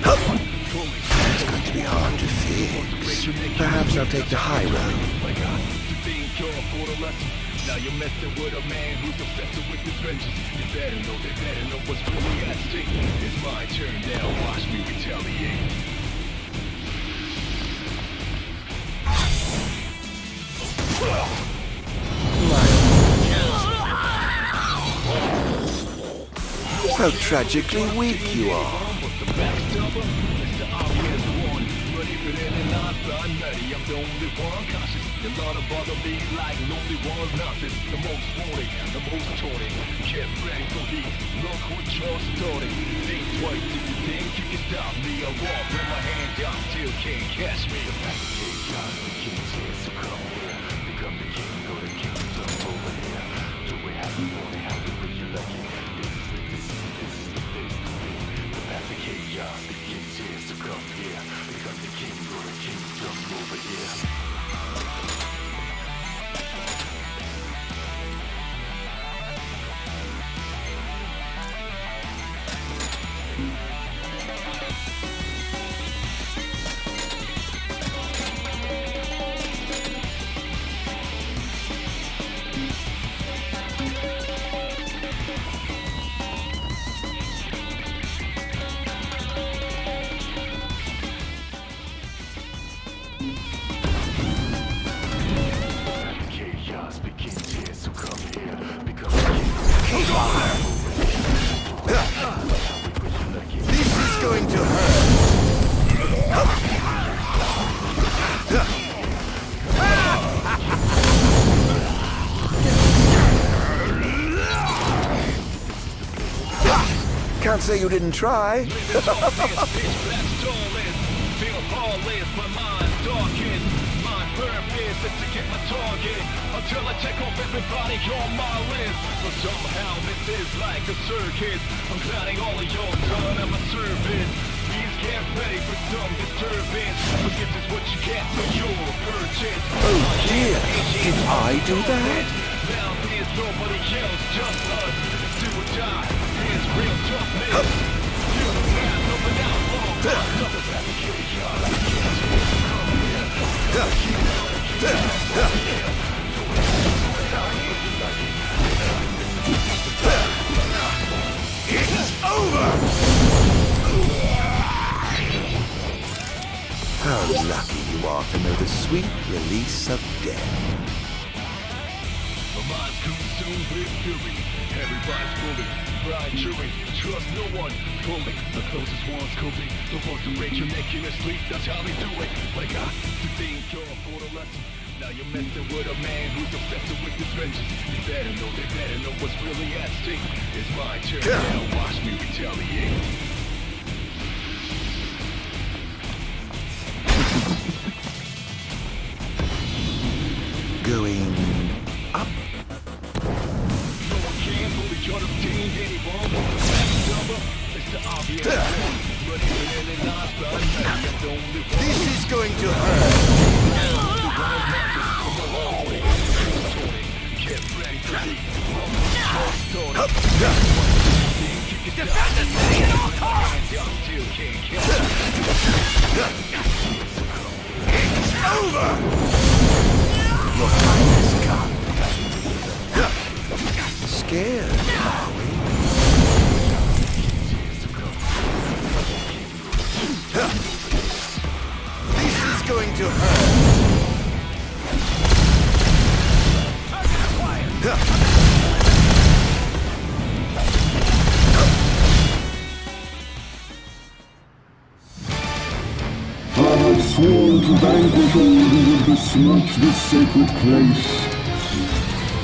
That's going to be hard to fix. Perhaps I'll take the high road. Now you're messing with a man who's obsessed with his vengeance. You better know what's really at stake. It's my turn now, watch me retaliate. How tragically weak you are. I'm the only one conscious. You lot of bother me like lonely one's nonsense. The most wanted, the most taunted. Get ready for heat. Look what you're starting. Think twice if you think you can stop me. I walk with my hand down, still can't catch me. The king's here, so come here. Become the king or the kingdom over here. Do it how you want it, however you like it. This is the place to be. The path of chaos, the king's here, so come here. Become the king or the kingdom over here. crossfire! This is going to hurt! Can't say you didn't try. Until I take off everybody on my list. But somehow this is like a circus. I'm clowning all of your done at my service. Please get ready for some disturbance. But this is what you get for your purchase. Oh dear, did I do that? Now there's nobody else, just us. Do or die, it's real toughness. You don't have nothing outlaw. Nothing that can kill you. It's over! How lucky you are to know the sweet release of death. My mind's consumed with fury. Everybody's bullied, blind jury. Trust no one, fully. The closest ones could be the ones who break your neck in your sleep. That's how they do it. But I got to think you're for the lesson. Now you're messing with a man who's obsessed with his vengeance. They better know what's really at stake. It's my turn now, watch me retaliate. Going up. No one can fully understand any bomb. It's the obvious. But even in the non-stop, that's the only one. This is going to hurt. Defend the city at all costs! It's over! Your time has come. Scared, are we? This is going to hurt. I have sworn to vanquish all who would besmirch this sacred place.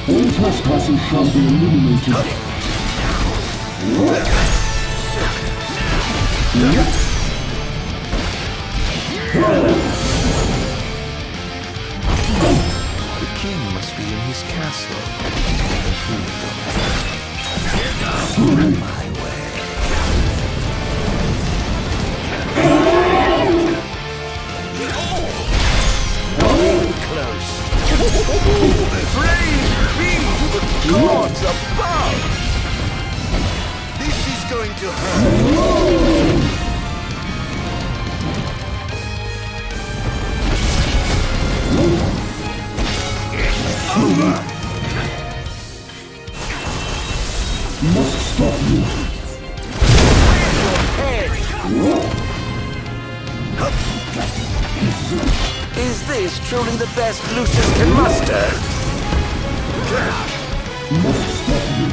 All trespassers shall be eliminated. The king must be in his castle. My way. Close. Praise be to the gods above! This is going to hurt. It's over! Must stop you. Is this truly the best Lucis can muster? Must stop you.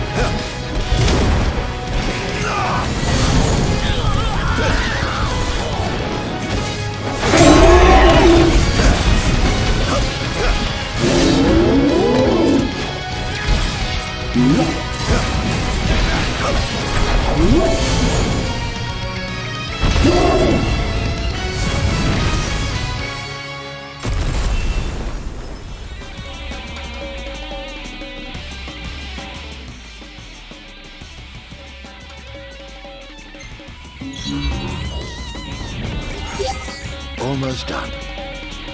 Almost done.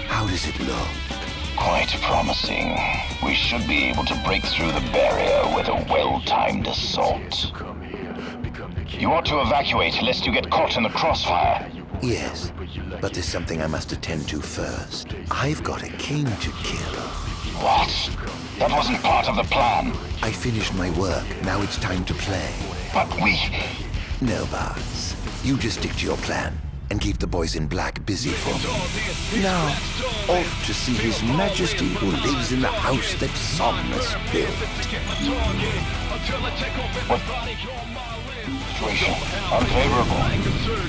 How does it look? Quite promising. We should be able to break through the barrier with a well-timed assault. You ought to evacuate lest you get caught in the crossfire. Yes, but there's something I must attend to first. I've got a king to kill. What? That wasn't part of the plan. I finished my work. Now it's time to play. But we... No, Bards. You just stick to your plan. and keep the boys in black busy for me. Now, off to see His Majesty who lives in the house that Somnus built. Situation unfavorable.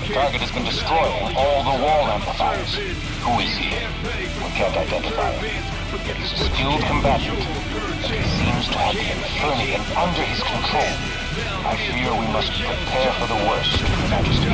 The target has been destroying all the wall amplifiers. Who is he? We can't identify him. He's a skilled combatant, and he seems to have the Infernian under his control. I fear we must prepare for the worst, Your Majesty.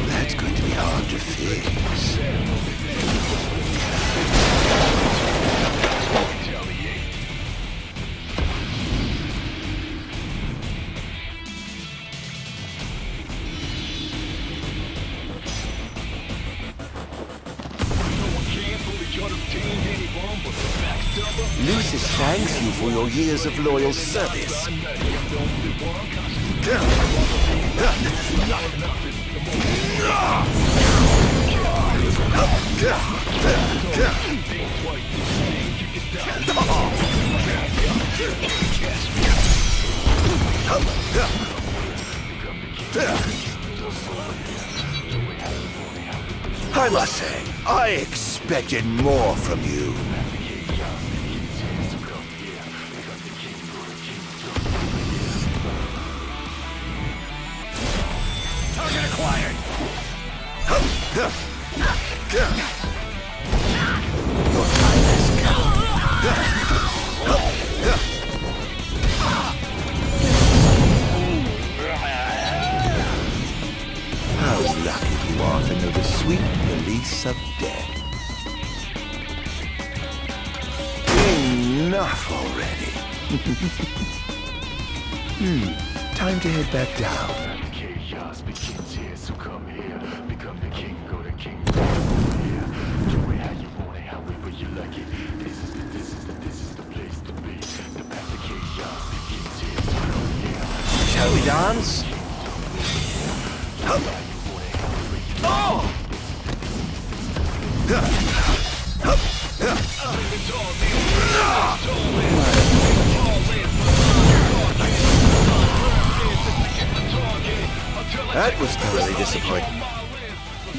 That's going to be hard to fix. Lucis thanks you for your years of loyal service. I must say, I expected more from you. Target acquired! Your time has come. How lucky you are to know the sweet release of death. Enough already. Time to head back down. Chaos begins here, so come here. Become the king, go the king. Here. Do it how you want it, however you like it. This is the place to be. The path to chaos begins here, so come here. Shall we dance? Oh! That was thoroughly disappointing.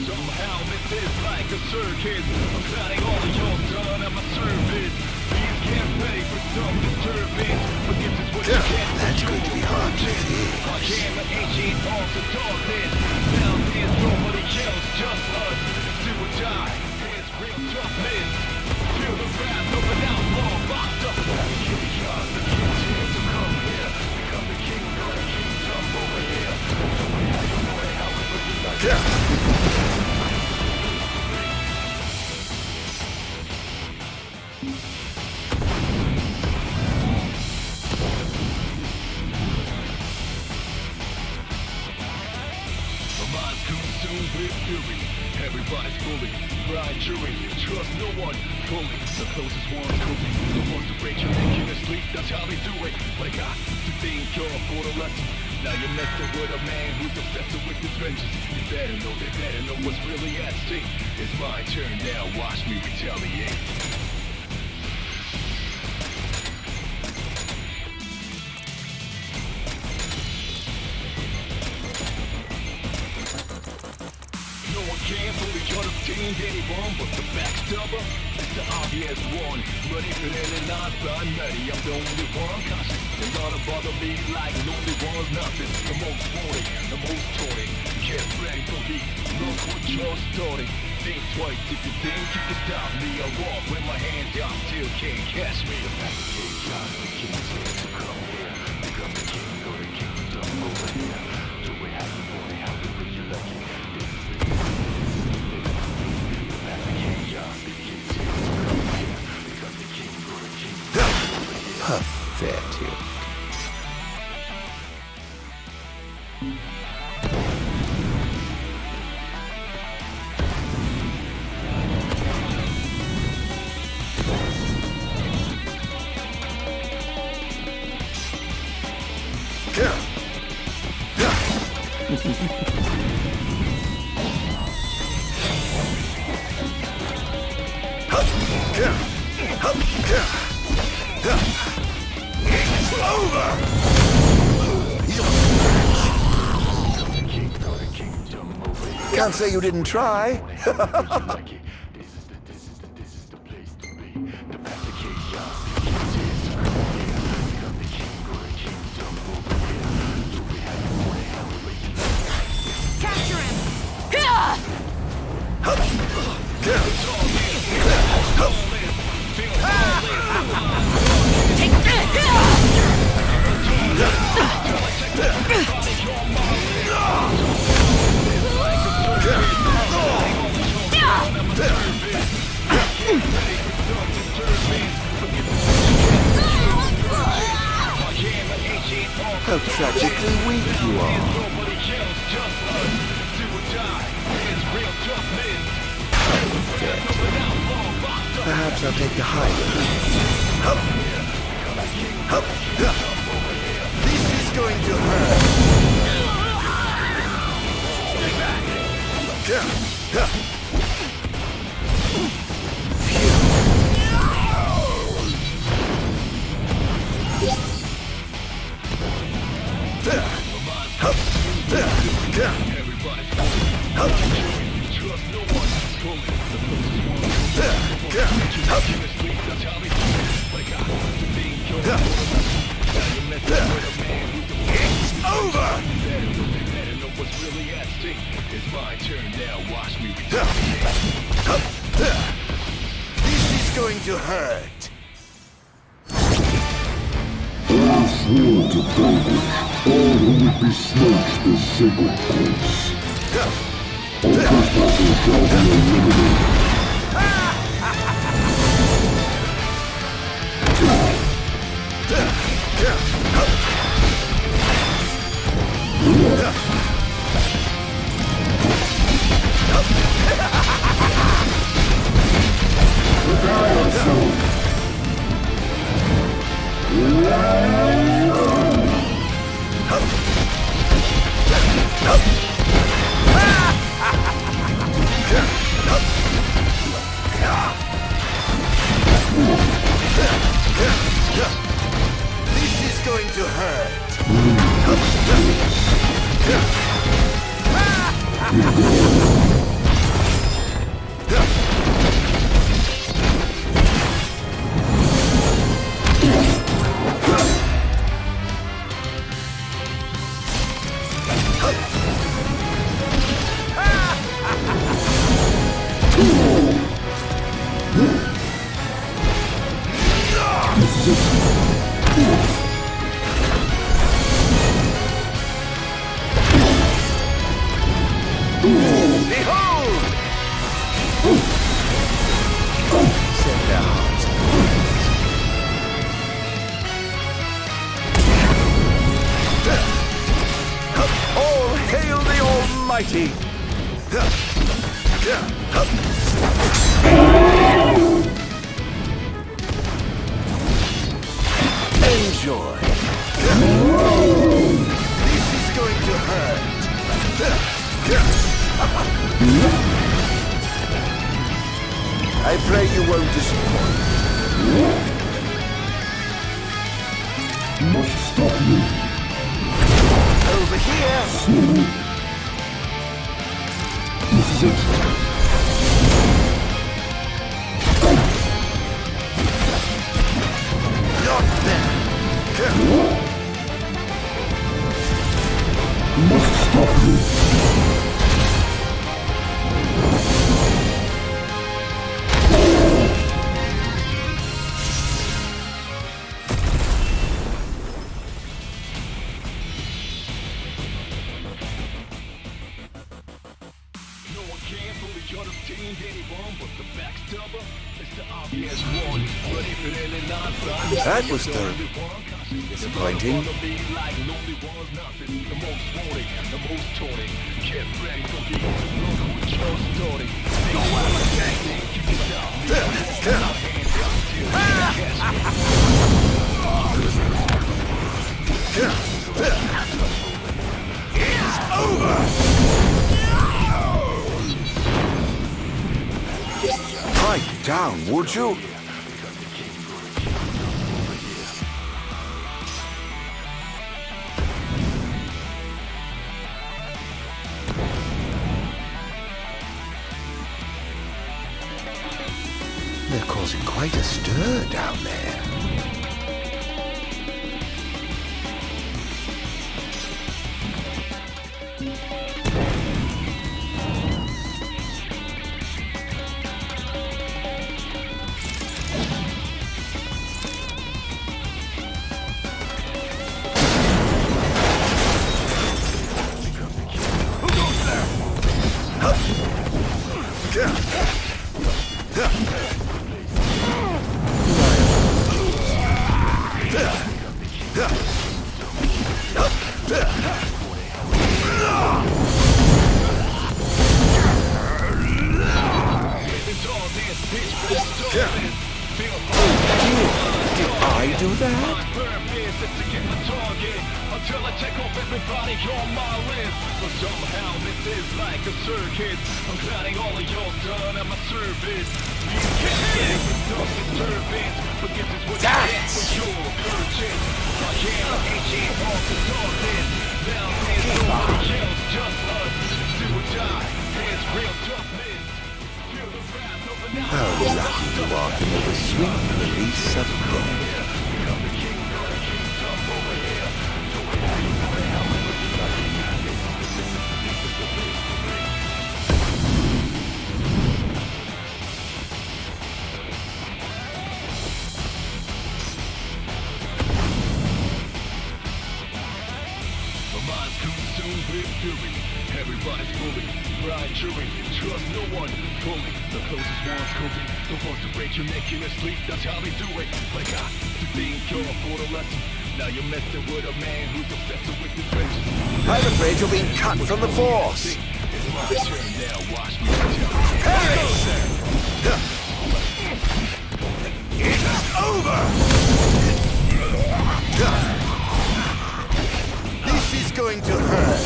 Somehow this is like a circus. I'm planning all of your done at my service. These can't pay for some disturbance. But this is what you get. That's going to be hard to fix. I came an ancient off the darkness. Now there's nobody else, just us. Do or die. There's real toughness. Feel the wrath of an outlaw locked up. Chaos, the king's here to come here. Become the king of the kingdom over here. Everybody's bully, blind jury, trust no one fully. The closest one's cooking, the ones who break your neck in your sleep, that's how they do it. But I got to think you're for the lesson. Now you're next to with a man who's obsessed with his vengeance. They better know what's really at stake. It's my turn now, watch me retaliate. No one can fully understand anyone but the backstabber. It's the obvious one, but if it ain't not by nutty, I'm the only one conscious. They gotta bother me like lonely one's nothing. The most wanted, the most taunted. Get ready for me, look what you're starting. Think twice if you think you can stop me. I walk with my hands out, still can't catch me. The back of chaos begins here, so come here. Become the king or the kingdom over here. Do it how you want it, however you like it. The back of chaos begins here, so come here. Become the king or the Can't say you didn't try. Capture him! Take this! How tragically weak you are. Perhaps I'll take the high road. This is going to hurt. It's over! It's my turn now, watch me. This is going to hurt. I swore to vanquish all who would besmirch the sacred course. All trespassers shall be eliminated. Prepare yourself. This is going to hurt. Behold! Sit down. All hail the Almighty! Enjoy. This is going to hurt. I pray you won't disappoint. Must stop you. Over here. Sit. Not there. Must stop you. That was thoroughly disappointing. It's over! down, would you? They're causing quite a stir down there. How lucky you are to know the sweet release of death. Everybody's bullied, blind jury, trust no one fully. The closest ones could be the ones to break your neck in your sleep. That's how they do it. But got to think you're for the lesson. Now you're messing with a man who's obsessed with his vengeance. I'm afraid you're being cut from the force. It's my turn now. Watch me. Perish! It's over! This is going to hurt.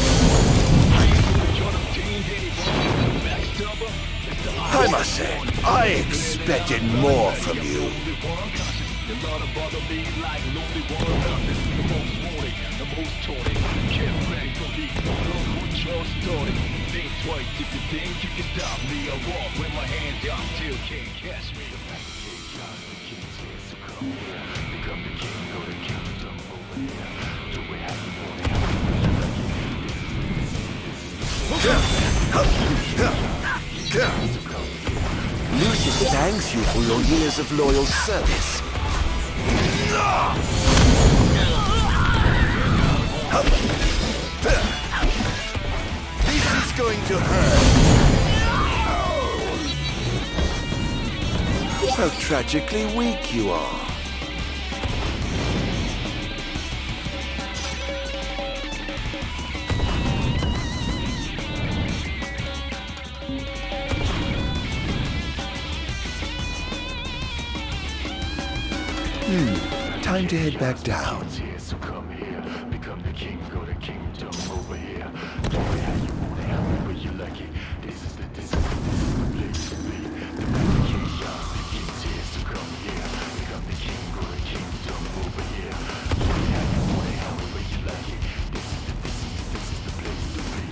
I must say, I expected more from you. Think twice if you think you can stop me. I walk with my hands out, still can't catch me. Become the king of the kingdom over here. Do we have Lucis thanks you for your years of loyal service. This is going to hurt. How tragically weak you are. Time to head back down. So come here, become the king of the kingdom over here. Do it how you want it, however you like it. This is the place to be. The chaos begins here, so come here, become the king of the kingdom over here. Do it how you want it, however you like it. This is the place to be.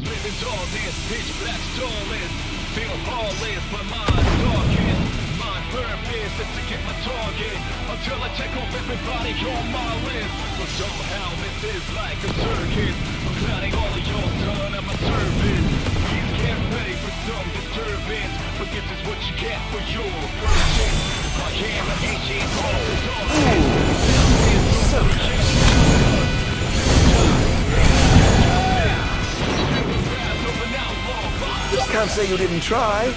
Living tall, this pitch black starless. Feel heartless, but mine's darkest. Purpose is to get my target until I take off everybody on my list. But somehow this is like a circus. I'm clowning all of your done at my service. Please get ready for some disturbance, but this is what you get for your purchase. My camera ancient all the darkness. Can't say you didn't try.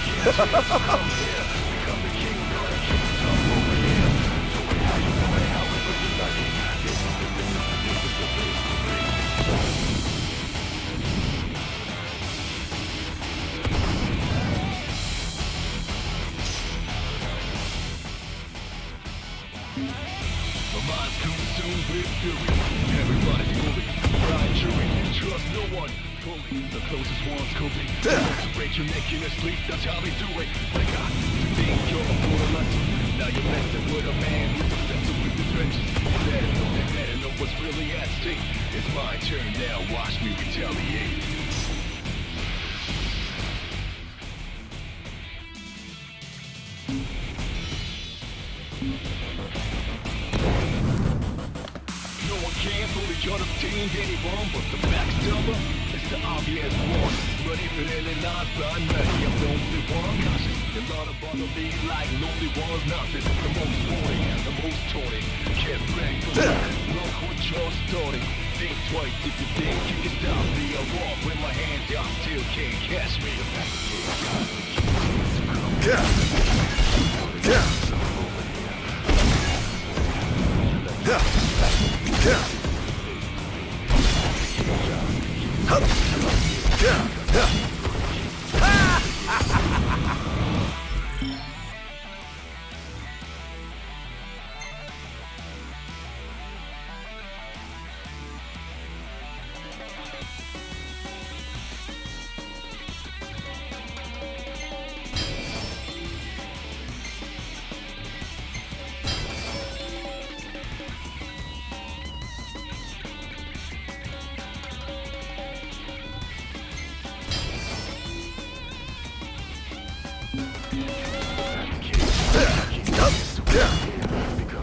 Everybody's moving, blind jury, trust no one. fully. The closest ones could be. Break your neck in your sleep, that's how they do it. They got to think you're a borderless. Now you're messing with a man who's obsessed with the trenches. They better know what's really at stake. It's my turn now, watch me retaliate. No one can fully contain anyone but the backstabber. It's the obvious one. But if it ain't not blind, ready, I'm the only one. A lot of bother me like lonely ones. Not this is the most sporting, the most taunting. Can't brag for me. Look what you're starting. Think twice if you think you can stop me. I walk with my hands out, still can't catch me.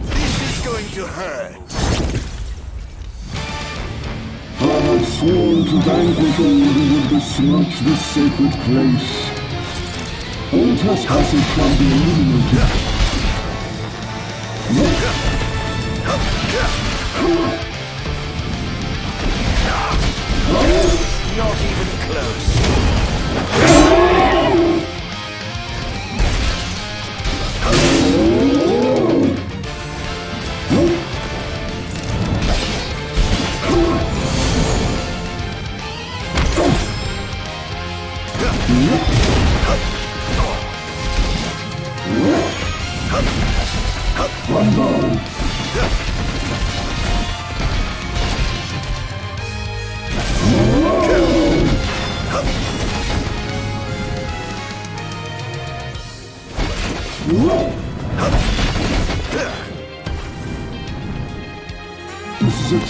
This is going to hurt. I have sworn to vanquish all who would besmirch this sacred place. All trespassers shall be eliminated. Not even close. This is it.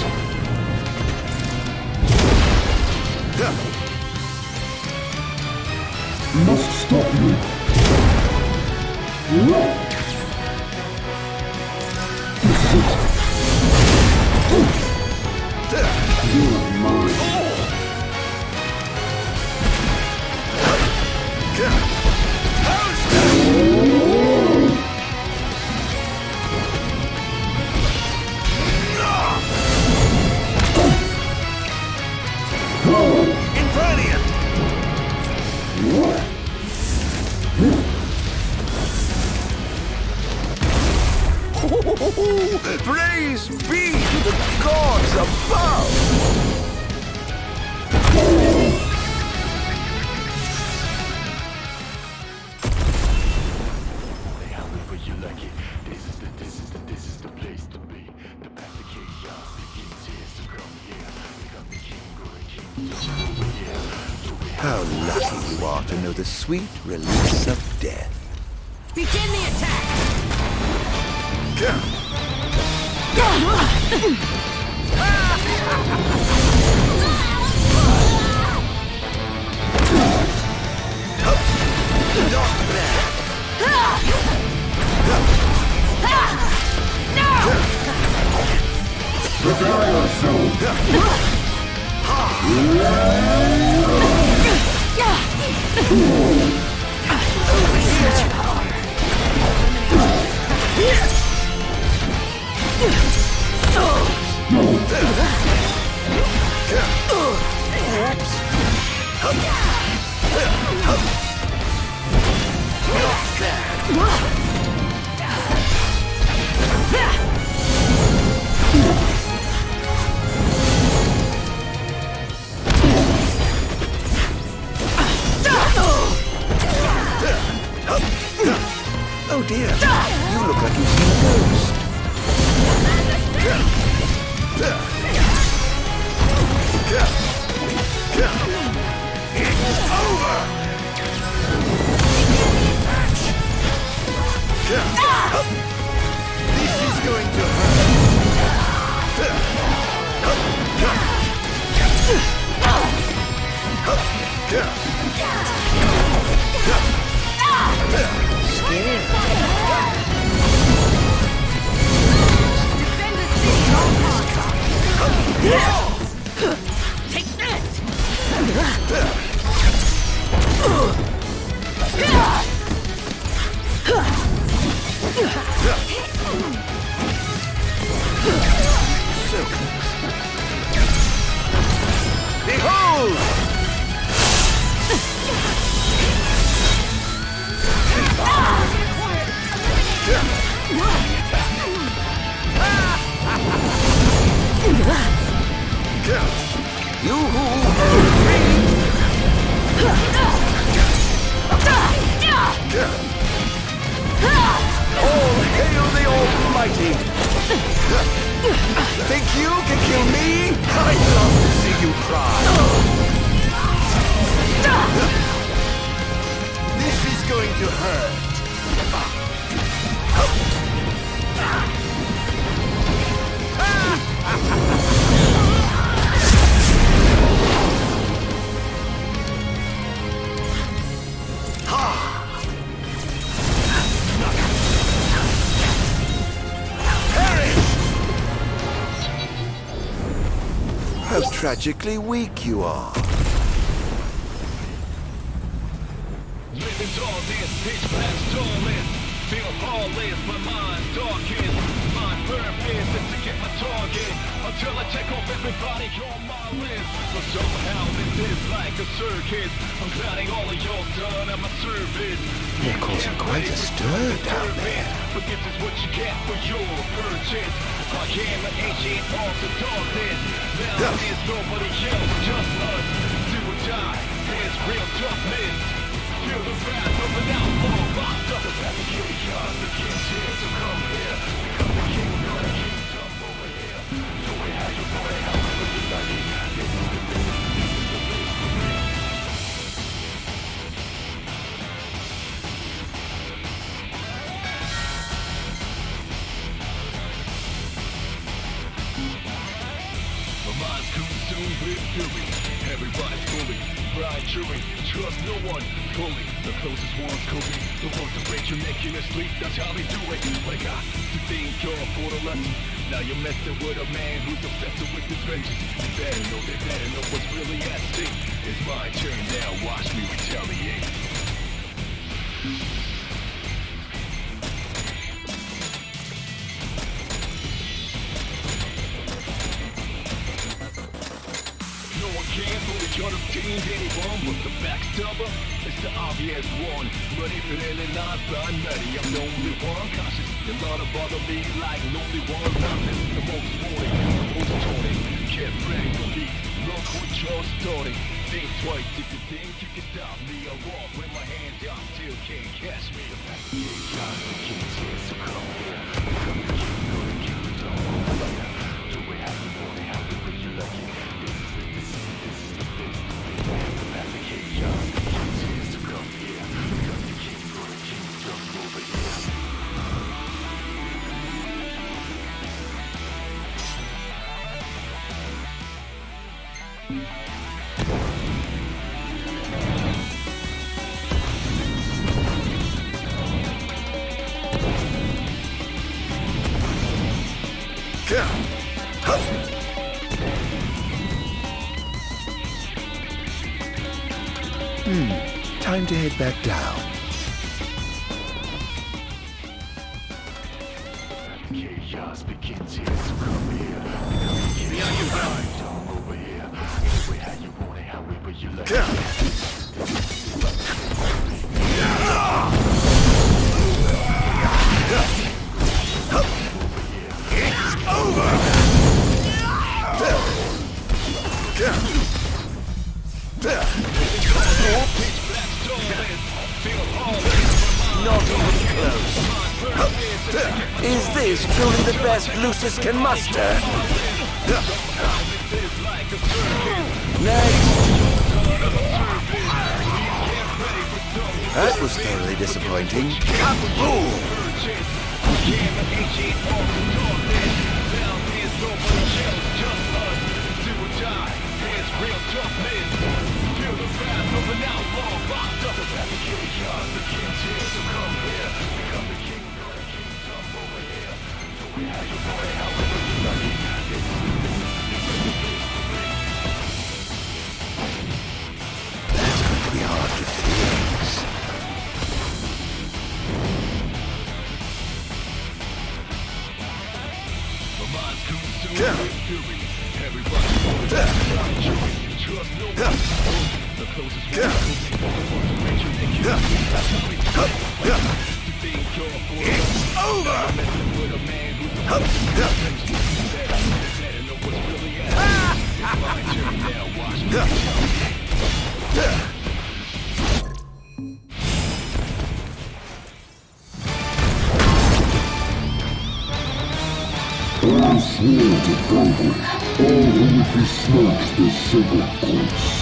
You must stop me. This is it. You are mine. Praise be to the gods above! This is the place to be. The path to chaos begins here, so come here. Become the king or a king. How lucky you are to know the sweet release of death. Begin the attack! Prepare yourself. Oh dear, you look like you've seen a ghost. This is going to hurt. Take this! Behold! You who are free! All hail the Almighty! Think you can kill me? I'd love to see you cry! This is going to hurt! How tragically weak you are. Living darkness, pitch black storming. Feel heartless, my mind darkened. My purpose is to get my target until I check off everybody on my list. But somehow this is like a circus. I'm gliding all of y'all done at my service. They're causing quite a stir down there. But this is what you get for your purchase. I am an ancient of the darkness. Now there's nobody else, just us. Do or die, there's real toughness. Feel the wrath of an outlaw locked up. The chaos, the king's here, so come here. Become the king of the kingdom over here. So we have your boy, how we put you like it. This is the best. My mind's consumed with fury. Everybody's bullied, blind jury. Trust no one fully. The closest ones could be the ones that break your neck in your sleep. That's how they do it. But I got to think you're for the lesson. Now you're messing with a man who's obsessed with his vengeance. They better know what's really at stake. It's my turn now. Watch me retaliate. No one can fully contain anyone, but the backstabber is the obvious one. But if it ain't not by nutty, I'm the only one cautious. A lot of bother me like lonely one. Nothing the most morning, the most taunting. Get ready for me, look what you're starting. Think twice if you think you can stop me. I walk with my hands out, still can't catch me. The king's here, so come here. Become the king of the kingdom over here. So we have the morning, how we bring you lucky. This is the best. The magic chaos, the king's here, so come here. Become the king of the kingdom over here. Time to head back down. Chaos begins here, so come here. Become the kingdom over here. Way how you want it, however you like it. It's over! Not even close. Is this truly the best Lucis can muster? Next! That was thoroughly disappointing. Kaboom! That's going to be hard to fix. It's All swore to vanquish all who would besmirch the sacred place.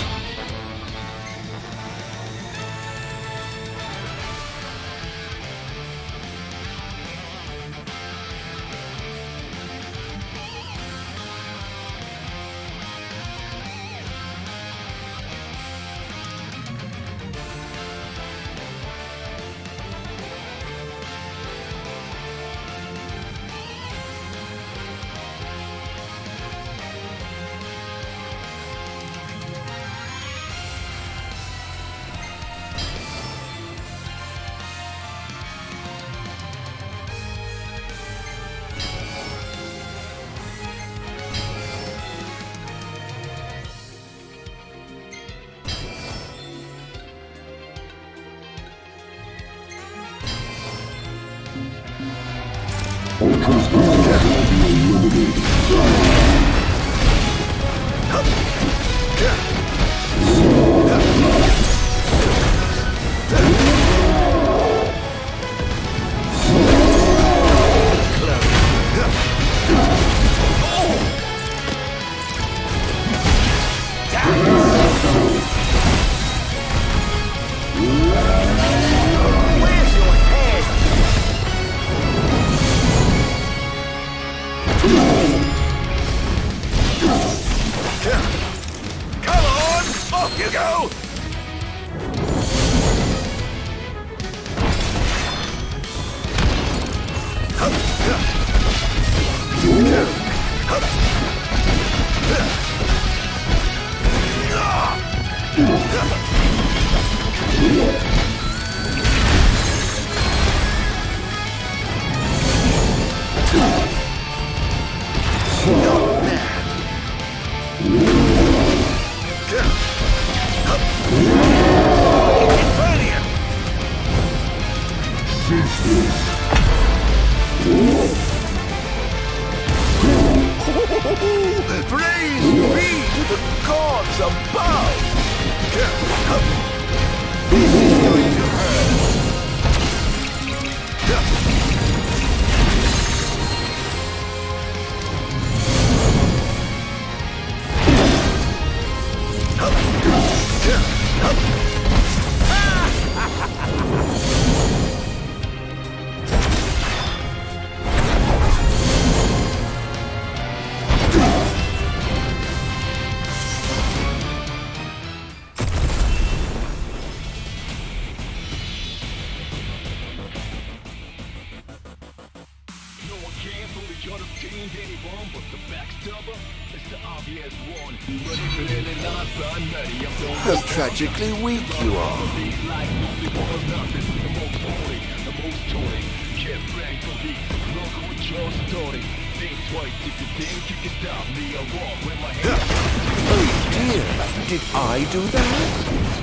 How tragically weak you are. Oh dear, did I do that?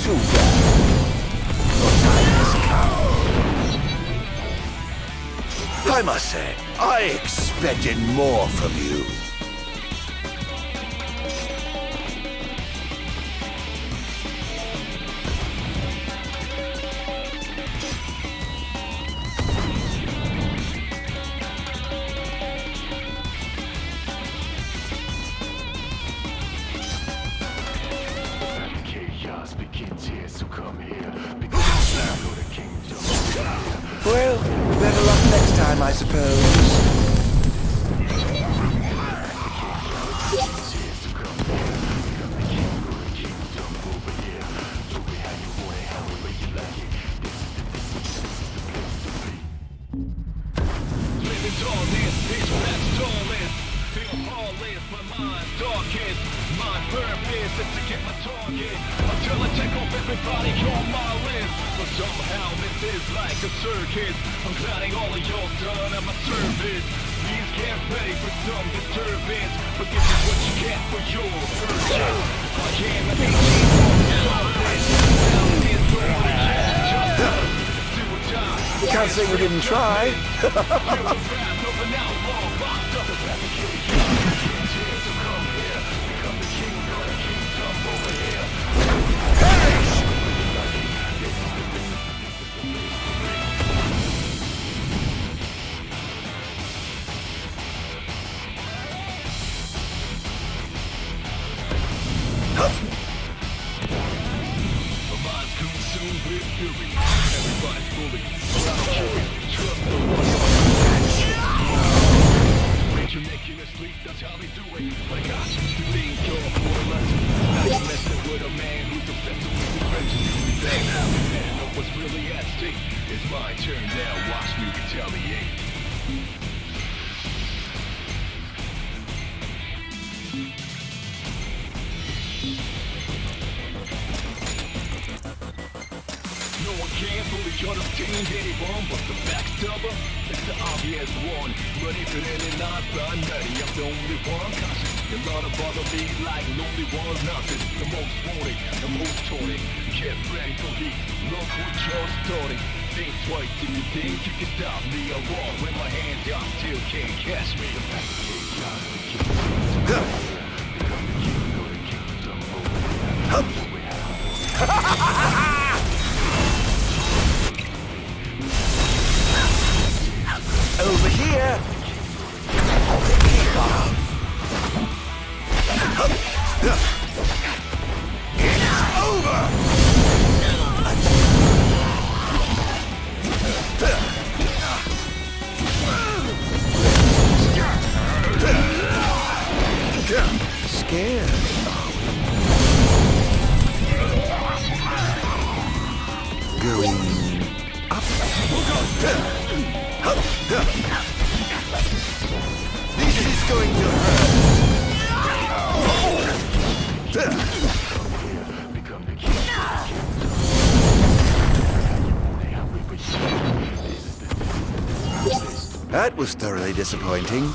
Too bad. I must say, I expected more from you. Well, better luck next time, I suppose. Until I take off everybody on my list. But somehow this is like a circus. I'm gliding all of your done at my service. These can't pay for some disturbance, but this is what you get for your purchase. I came and ate you from the surface. Now it's nobody can just Can't say we didn't try. Over here! It's over! Scared? Going up. This is going to hurt. That was thoroughly disappointing.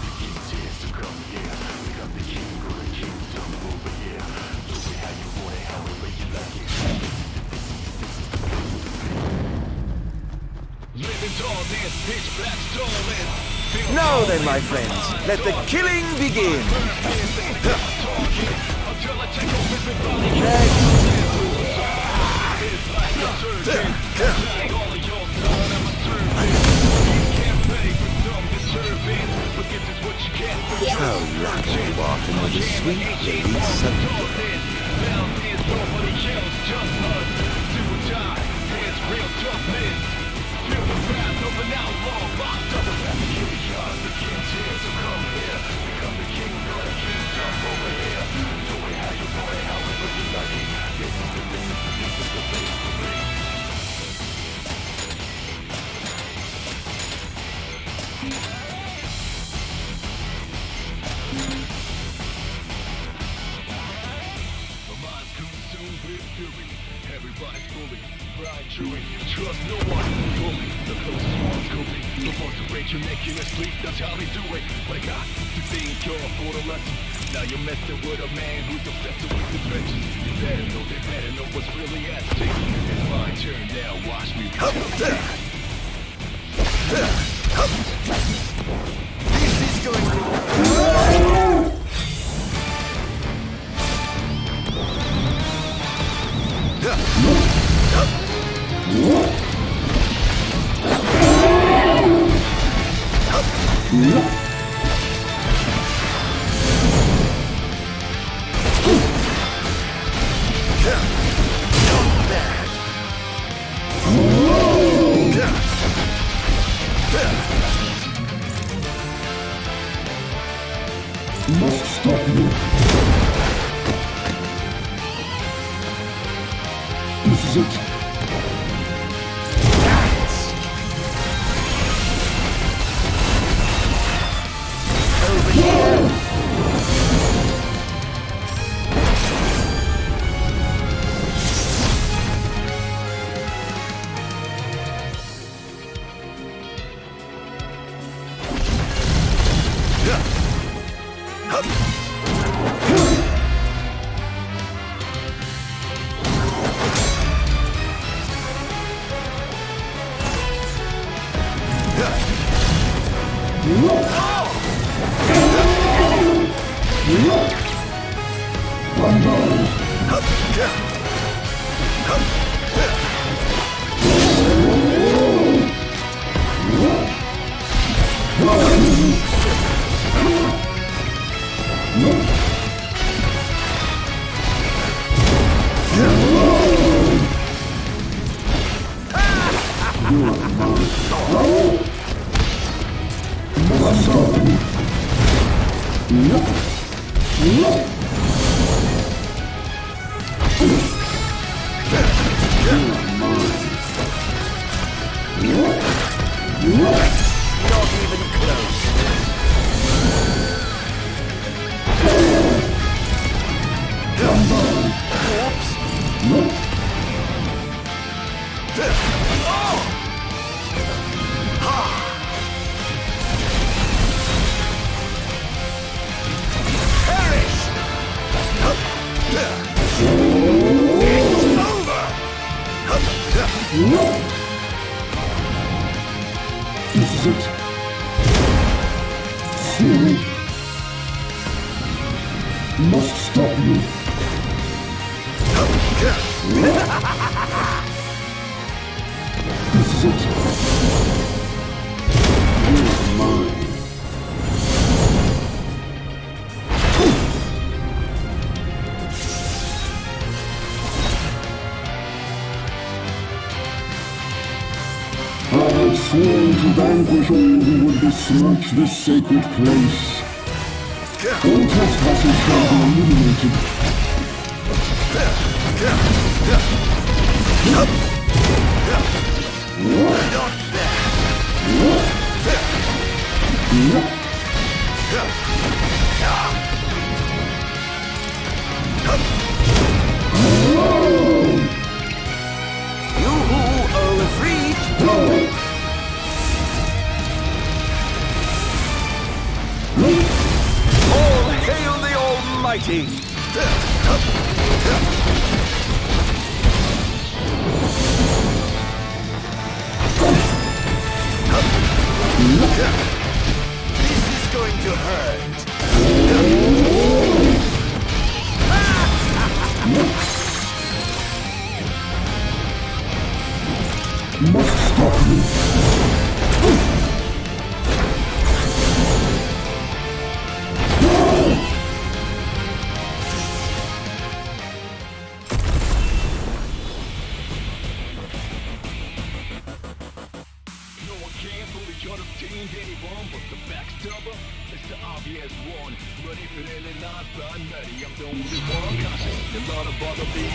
Now then, my friends, let the killing begin. How lucky you are to know the sweet lady subject. Trust no one, fully. The closest ones could be the ones who break your neck in your sleep. That's how they do it. But I got to think you're for the lesson. Now you're messing with a man who's obsessed with the trenches. They better know what's really at stake. It's my turn now. Watch me. This is going to... This is it. Over here. This is it. Fury. Must stop you. This is it. You're mine. I have sworn to vanquish all who would besmirch this sacred place. All trespassers shall be eliminated. All hail the Almighty! This is going to hurt. Must stop you.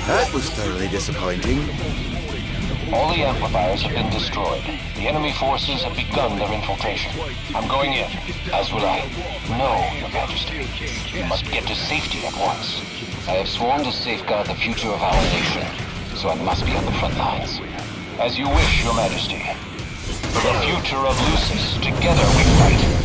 That was thoroughly disappointing. All the amplifiers have been destroyed. The enemy forces have begun their infiltration. I'm going in, as will I. No, Your Majesty. You must get to safety at once. I have sworn to safeguard the future of our nation, so I must be on the front lines. As you wish, Your Majesty. For the future of Lucis, together we fight.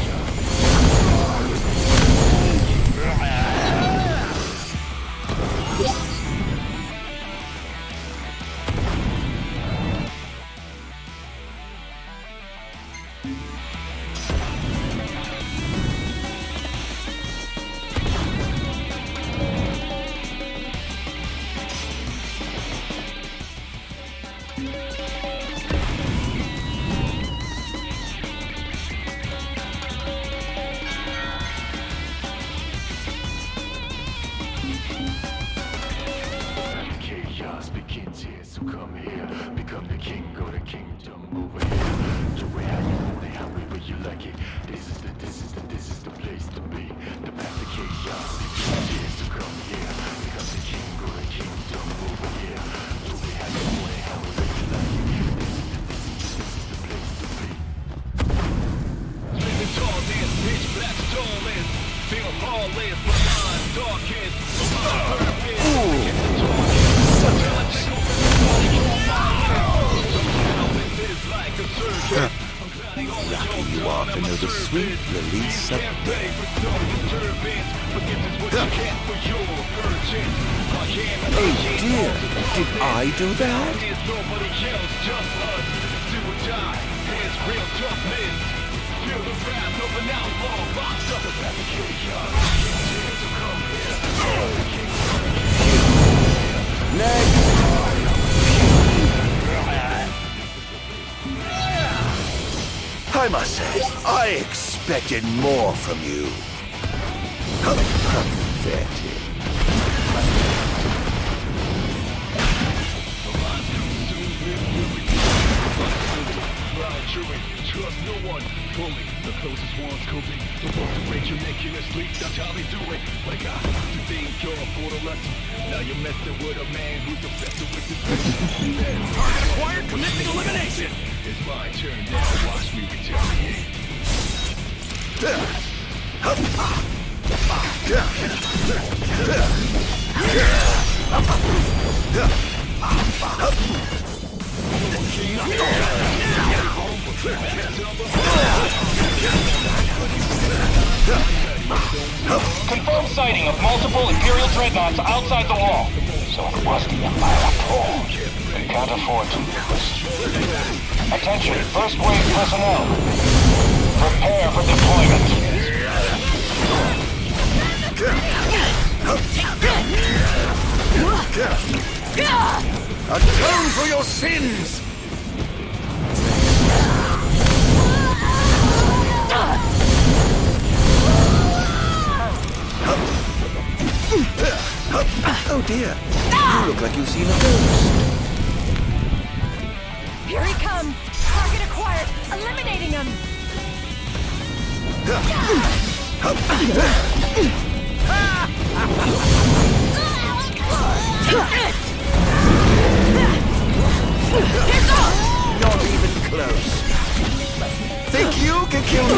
the sweet release of death. Oh dear, did I do that? I must say, I expected more from you. Pathetic. Trust no one fully. The closest ones could be the ones who break your neck in your sleep. That's how they do it. But I got to think you're for the lesson. Now you're messing with a man who's obsessed with his vision. Target acquired, commencing elimination. It's my turn now. Watch me retaliate. Confirmed sighting of multiple Imperial dreadnoughts outside the wall. So it was the Empire after all. We can't afford to lose. Attention, first wave personnel. Prepare for deployment. Atone for your sins! Oh dear, you look like you've seen a ghost. Here he comes! Target acquired! Eliminating him! Take this! Not even close. Think you can kill me?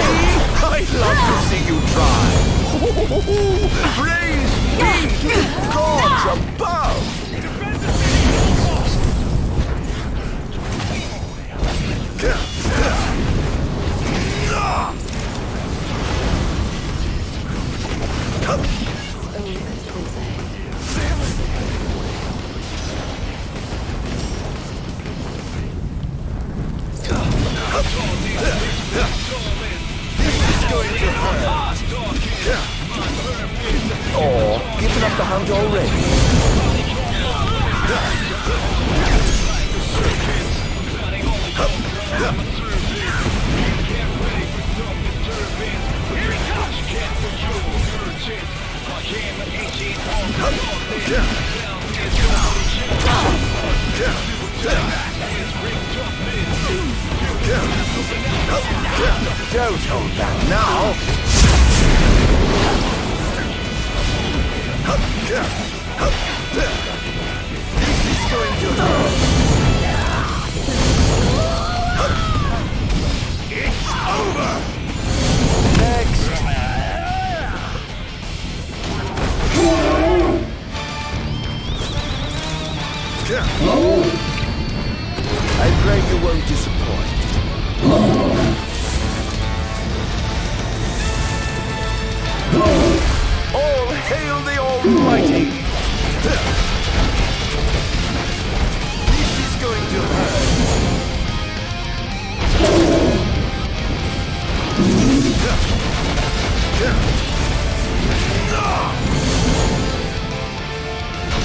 I'd love to see you try. Praise be to the gods above! Oh, giving up the hunt already. Don't hold back now. This is going to hurt. It's over. Next. I pray you won't disappoint. All hail the Almighty! This is going to hurt.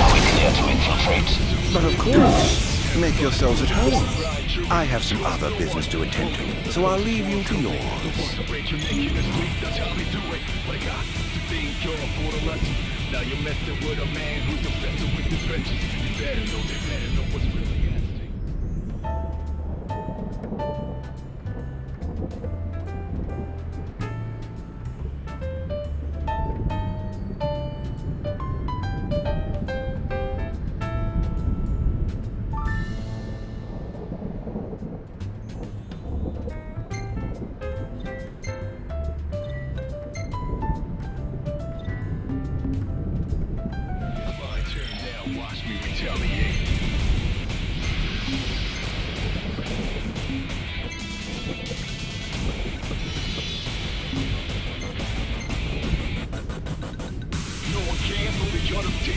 Are we clear to infiltrate? But of course. Make yourselves at home. I have some other business to attend to, so I'll leave you to yours. Now you're messing with a man who's obsessed with his vengeance. You better know what's really at stake.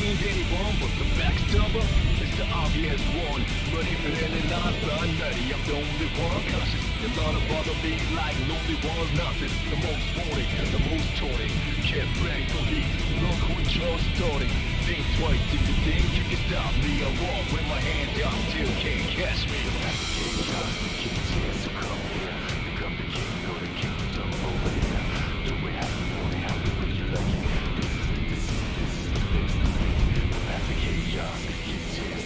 ain't anyone but the backstabber. It's the obvious one. But if it ain't not by nutty, I'm the only one cautious. A lot of other be like lonely one's nothing. The most sporting, the most toning. Can't brag for me. Look what you're starting. Think twice if you think you can stop me. I walk with my hands out, still can't catch me. So come here, become the king, go to kingdom over here. Do we have the money, how we bring you lucky? This is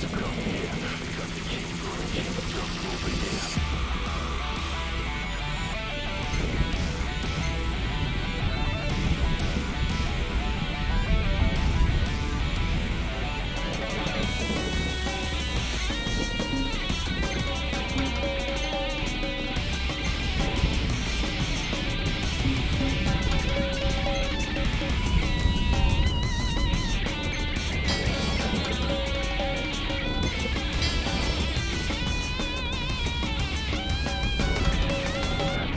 the place to be. No matter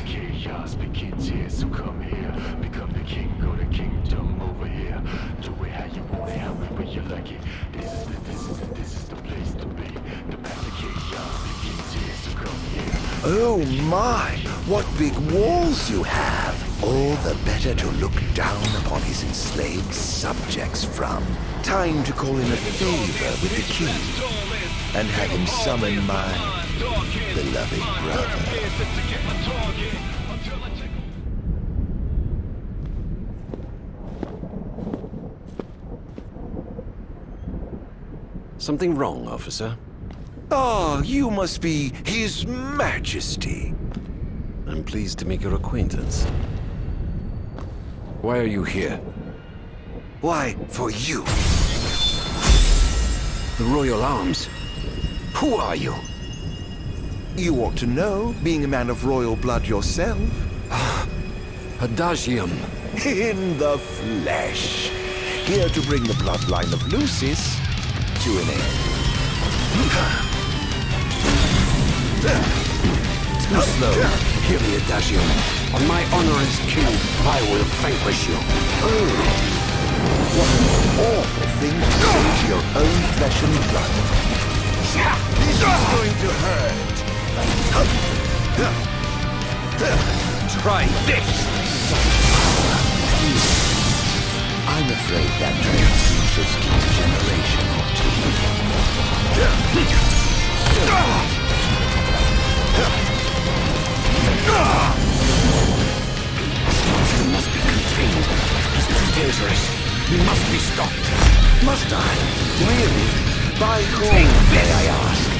chaos, the king's here, so come here, become the king, go to kingdom over here. Oh my, what big walls you have! All the better to look down upon his enslaved subjects from. Time to call in a favor with the king, and have him summon my beloved brother. Something wrong, officer? Ah, you must be His Majesty. I'm pleased to make your acquaintance. Why are you here? Why, for you. The Royal Arms? Who are you? You ought to know, being a man of royal blood yourself. Adagium. In the flesh. Here to bring the bloodline of Lucis to an end. Too slow. Hear me, Adagium. On my honor as king, I will vanquish you. Oh, what an awful thing to say to your own flesh and blood. This is going to hurt. Try this! I'm afraid that transcends just a generation or two. This monster must be contained. He's too dangerous. He must be stopped. Must I? Really? By whom, may I ask?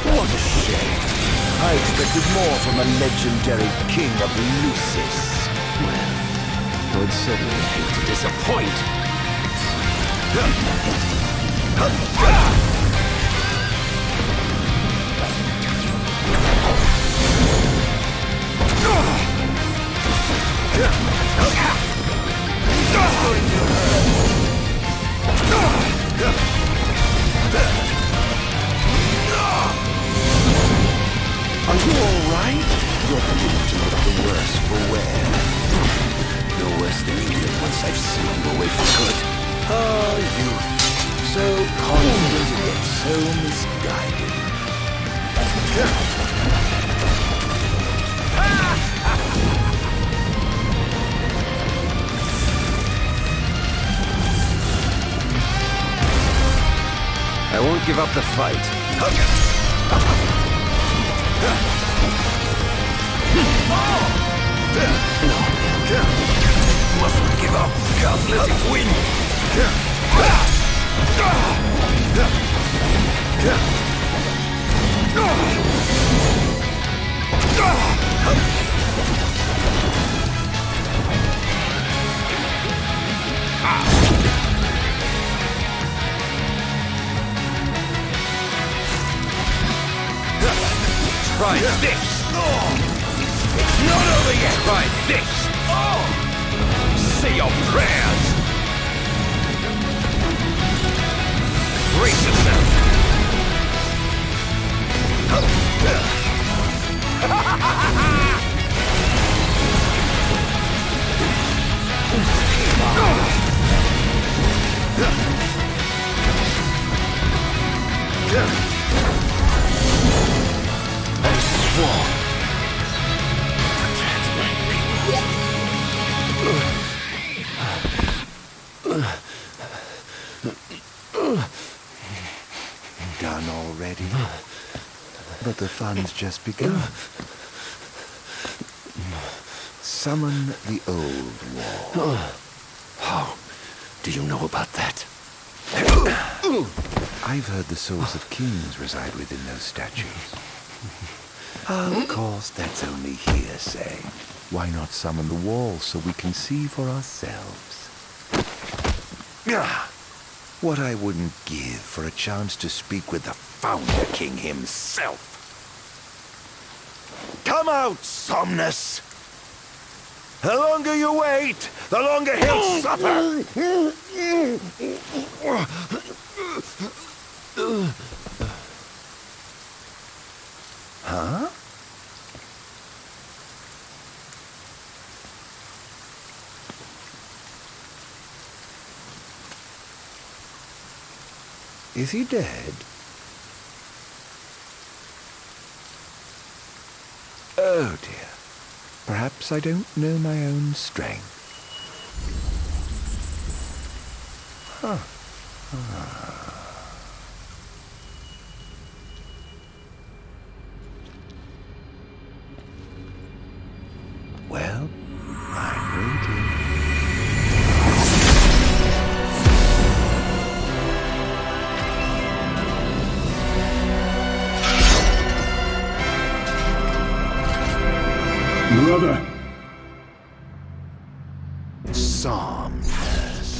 What a shame. I expected more from a legendary king of Lucis. Well, I would certainly hate to disappoint. Are you all right? You're beginning to look the worse for wear. No worse than needed once I've slunk away for good. Oh, you. So confident yet so misguided. I won't give up the fight. No. Mustn't give up. Can't let it win. Try this! It's not over yet! Try this! Say your prayers! I swore. Done already? But the fun's just begun. Summon the old wall. How do you know about that? I've heard the souls of kings reside within those statues. Of course, that's only hearsay. Why not summon the wall so we can see for ourselves? What I wouldn't give for a chance to speak with the Founder King himself. Come out, Somnus! The longer you wait, the longer he'll suffer! Huh? Is he dead? Oh dear. Perhaps I don't know my own strength. Huh. Well, I'm waiting. Brother! Somnus.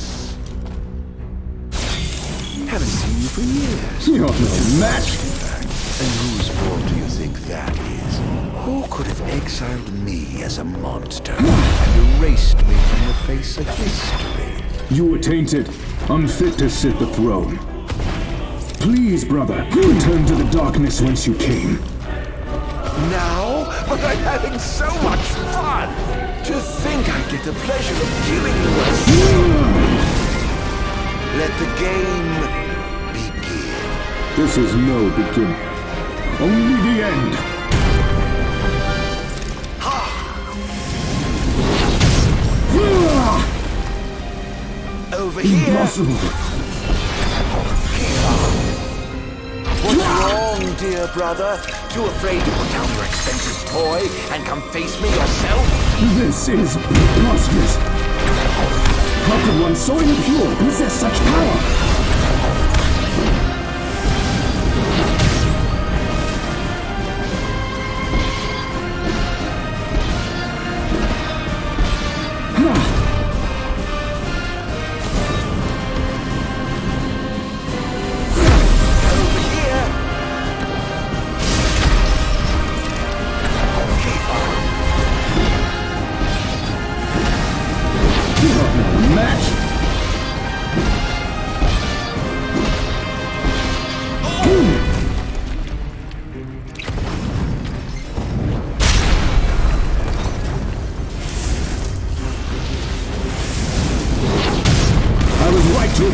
Haven't seen you for years. You're no match! And whose fault do you think that is? Who could have exiled me as a monster and erased me from the face of history? You were tainted, unfit to sit the throne. Please, brother, return to the darkness whence you came. Now? But I'm having so much fun! To think I get the pleasure of killing you Let the game begin. This is no beginning. Only the end. Over here! Impossible! What's wrong, dear brother? Too afraid to put down your expensive toy and come face me yourself? This is preposterous! How could one so impure possess such power?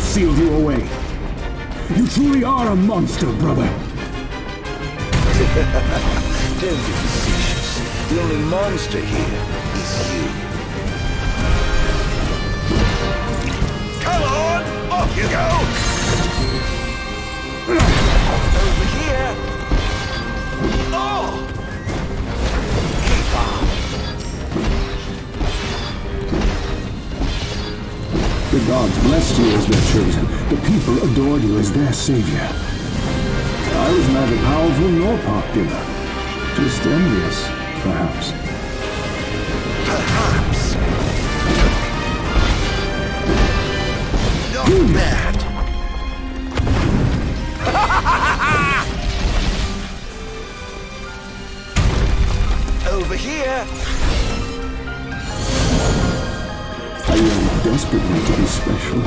Sealed you away. You truly are a monster, brother. Don't be facetious. The only monster here is you. Come on! Off you go! Over here! Oh! Keep on! The gods blessed you as their chosen. The people adored you as their savior. I was neither powerful nor popular. Just envious, perhaps. Perhaps. Not bad. Over here. I yearned desperately to be special,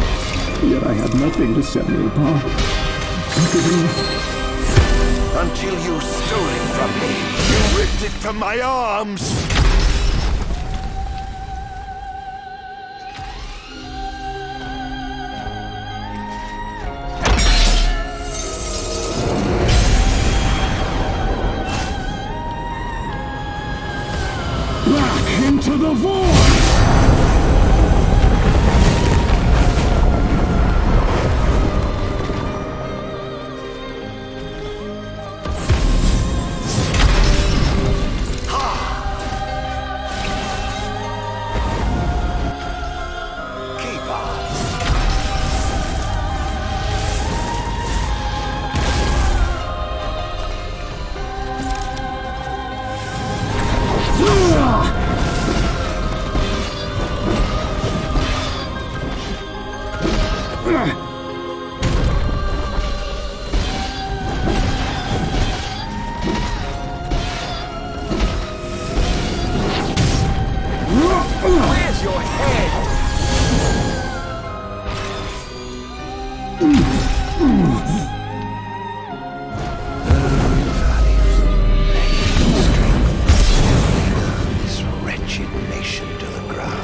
yet I had nothing to set me apart. Until you stole it from me. You ripped it from my arms. Where's your head? This wretched nation to the ground.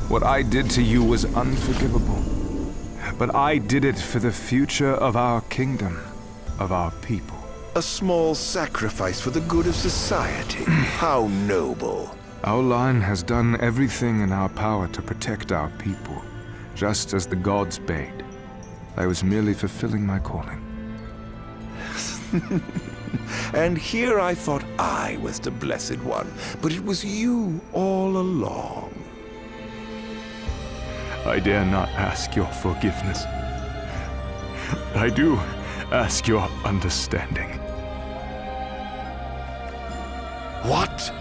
What I did to you was unforgivable. But I did it for the future of our kingdom, of our people. A small sacrifice for the good of society. How noble. Our line has done everything in our power to protect our people, just as the gods bade. I was merely fulfilling my calling. And here I thought I was the Blessed One, but it was you all along. I dare not ask your forgiveness. I do ask your understanding. What?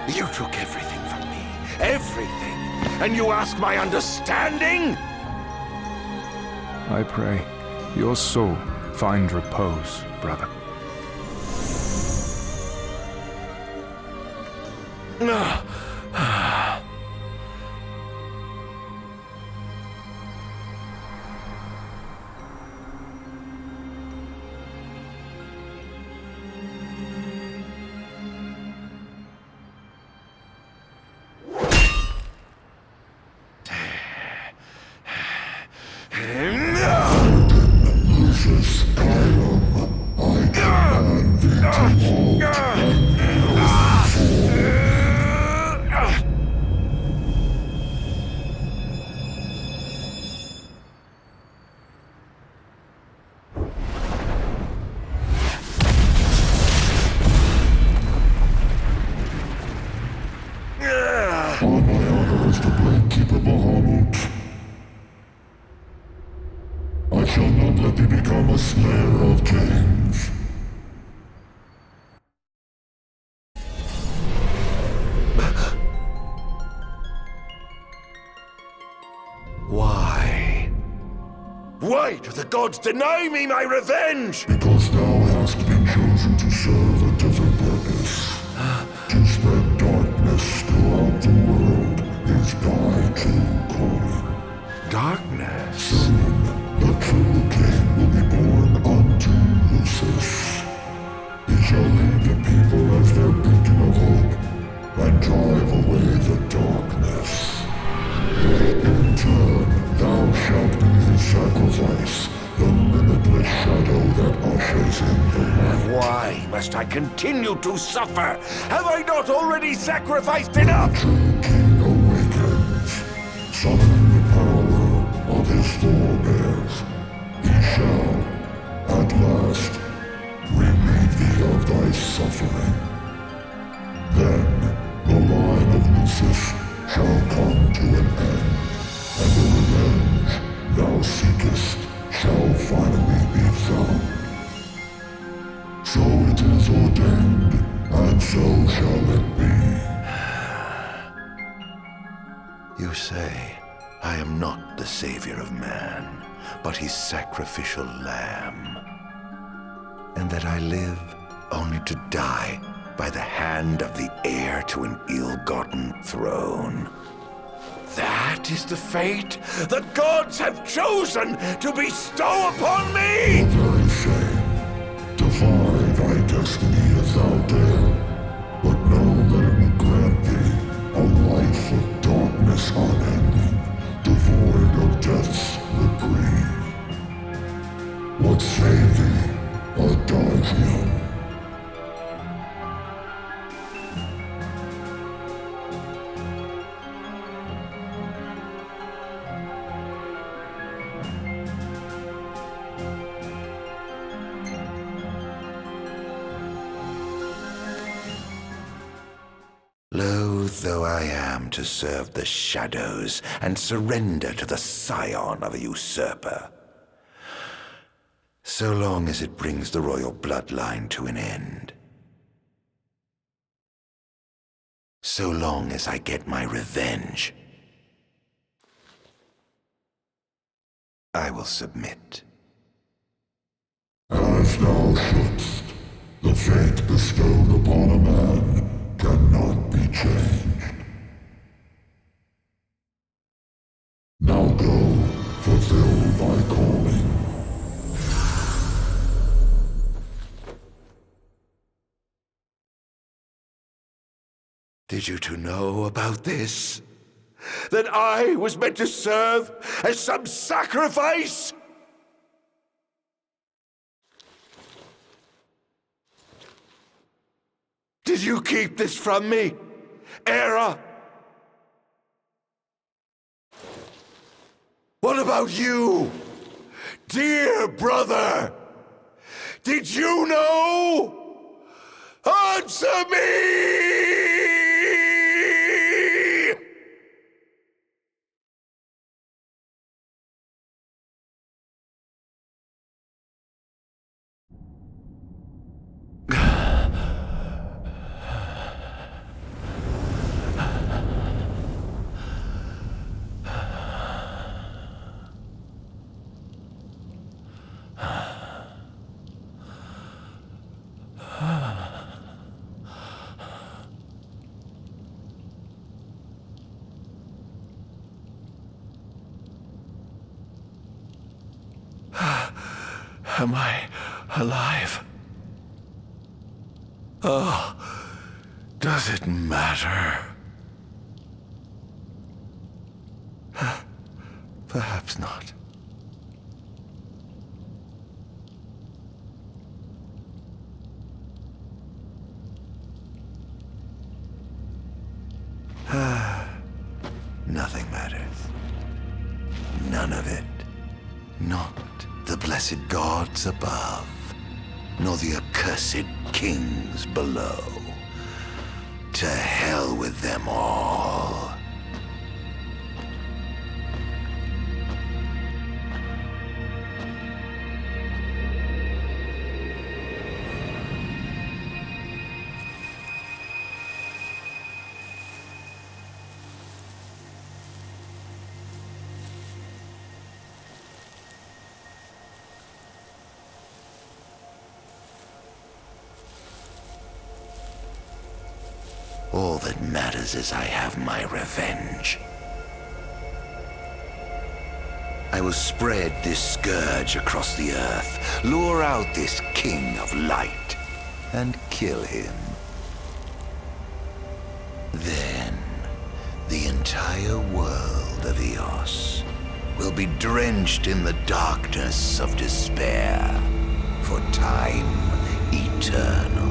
You took everything from me. Everything. And you ask my understanding? I pray your soul find repose, brother. I shall not let thee become a slayer of kings. Why? Why do the gods deny me my revenge? Because thou hast been chosen to serve a different purpose. To spread darkness throughout the world is thy true calling. Darkness? Soon, the true king will be born unto Lucis. He shall lead the people as their beacon of hope, and drive away the darkness. In turn, thou shalt be his sacrifice, the limitless shadow that ushers in the light. Why must I continue to suffer? Have I not already sacrificed enough? The true king awakens, summoning the power of his forebears. He shall, at last, relieve thee of thy suffering. Then, the line of Lucis shall come to an end, and the revenge thou seekest shall finally be found. So it is ordained, and so shall it be. the savior of man, but his sacrificial lamb. And that I live only to die by the hand of the heir to an ill-gotten throne. That is the fate the gods have chosen to bestow upon me! The very same. Defy thy destiny if thou dare, but know that it will grant thee a life of darkness unending, devoid of death's reprieve. What say thee, Ardyn? Loath though I am to serve the shadows and surrender to the scion of a usurper, so long as it brings the royal bloodline to an end. So long as I get my revenge, I will submit. As thou shouldst, the fate bestowed upon a man cannot be changed. Now go, fulfill thy calling. Did you two know about this? That I was meant to serve as some sacrifice? Did you keep this from me, Era? What about you, dear brother? Did you know? Answer me! Am I alive? Oh, does it matter? Perhaps not. Nothing matters. None of it. Not the blessed gods above, nor the accursed kings below. To hell with them all. All that matters is I have my revenge. I will spread this scourge across the earth, lure out this king of light, and kill him. Then, the entire world of Eos will be drenched in the darkness of despair for time eternal.